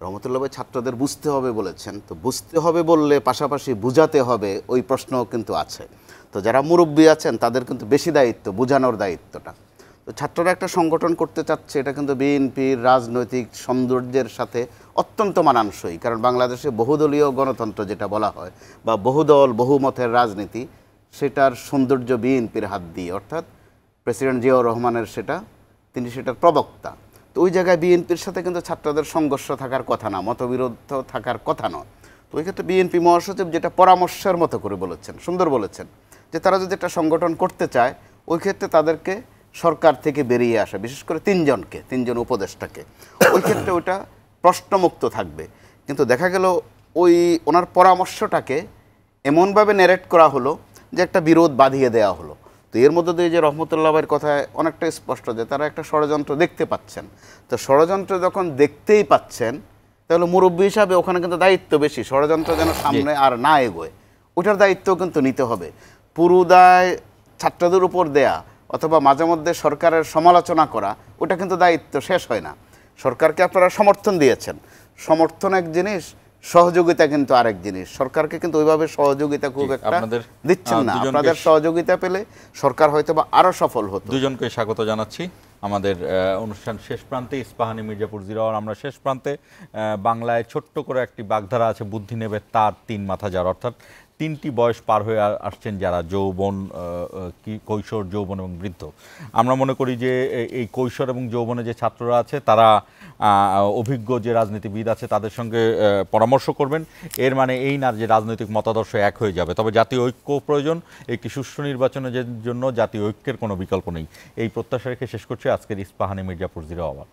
রহমতুল্লাহ ভাই ছাত্রদের বুঝতে হবে বলেছেন, তো বুঝতে হবে বললে পাশাপাশি বুঝাতে হবে, ওই প্রশ্নও কিন্তু আছে। তো যারা মুরব্বী আছেন তাদের কিন্তু বেশি দায়িত্ব, বুঝানোর দায়িত্বটা। তো ছাত্ররা একটা সংগঠন করতে চাচ্ছে, এটা কিন্তু বিএনপির রাজনৈতিক সৌন্দর্যের সাথে অত্যন্ত মানানসই। কারণ বাংলাদেশে বহুদলীয় গণতন্ত্র যেটা বলা হয়, বা বহুদল বহুমতের রাজনীতি, সেটার সৌন্দর্য বিএনপির হাত দিয়ে, অর্থাৎ প্রেসিডেন্ট জিয়াউর রহমানের তিনি সেটার প্রবক্তা। তো ওই জায়গায় বিএনপির সাথে কিন্তু ছাত্রদের সংঘর্ষ থাকার কথা না, মতবিরোধ থাকার কথা নয়। তো ওই ক্ষেত্রে বিএনপি মহাসচিব যেটা পরামর্শের মতো করে বলেছেন, সুন্দর বলেছেন, যে তারা যদি একটা সংগঠন করতে চায়, ওই ক্ষেত্রে তাদেরকে সরকার থেকে বেরিয়ে আসা, বিশেষ করে তিনজন উপদেষ্টাকে, ওই ক্ষেত্রে ওইটা প্রশ্নমুক্ত থাকবে। কিন্তু দেখা গেল ওনার পরামর্শটাকে এমনভাবে ন্যারেট করা হলো যে একটা বিরোধ বাঁধিয়ে দেওয়া হলো। তো এর মধ্যে দিয়ে যে রহমতুল্লাহ ভাইয়ের কথায় অনেকটাই স্পষ্ট যে তারা একটা ষড়যন্ত্র দেখতে পাচ্ছেন। তো ষড়যন্ত্র যখন দেখতেই পাচ্ছেন, তাহলে মুরব্বী হিসাবে ওখানে কিন্তু দায়িত্ব বেশি, ষড়যন্ত্র যেন সামনে আর না এগোয়, ওটার দায়িত্ব কিন্তু নিতে হবে। পুরো দায় ছাত্রদের উপর দেয়া অথবা মাঝে মধ্যে সরকারের সমালোচনা করা, ওটা কিন্তু দায়িত্ব শেষ হয় না। সরকারকে আপনারা সমর্থন দিয়েছেন, সমর্থন এক জিনিস, সহযোগিতা কিন্তু আরেক জিনিস। সরকারকে কিন্তু ওইভাবে সহযোগিতা খুব একটা দিচ্ছেন না। আপনাদের সহযোগিতা পেলে সরকার হয়তো বা আরো সফল হতো। দুজনকে স্বাগত জানাচ্ছি আমাদের অনুষ্ঠান শেষ প্রান্তে। ইস্পাহানি মির্জাপুর জিরাওয়ার আমরা শেষ প্রান্তে। বাংলায় ছোট্ট করে একটি বাগধারা আছে, বুদ্ধি নেবে তার তিন মাথা যার, অর্থাৎ তিনটি বয়স পার হয়ে আসছেন যারা, যৌবন, কৈশোর, যৌবন এবং বৃদ্ধ। আমরা মনে করি যে এই কৈশোর এবং যৌবনে যে ছাত্ররা আছে তারা অভিজ্ঞ যে রাজনীতিবিদ আছে তাদের সঙ্গে পরামর্শ করবেন। এর মানে এই না যে রাজনৈতিক মতাদর্শ এক হয়ে যাবে, তবে জাতীয় ঐক্য প্রয়োজন। একটি সুষ্ঠু নির্বাচনের জন্য জাতীয় ঐক্যের কোনো বিকল্প নেই। এই প্রত্যাশা রেখে শেষ করছি আজকের ইস্পাহানি মির্জাপুর জিরাওয়ার।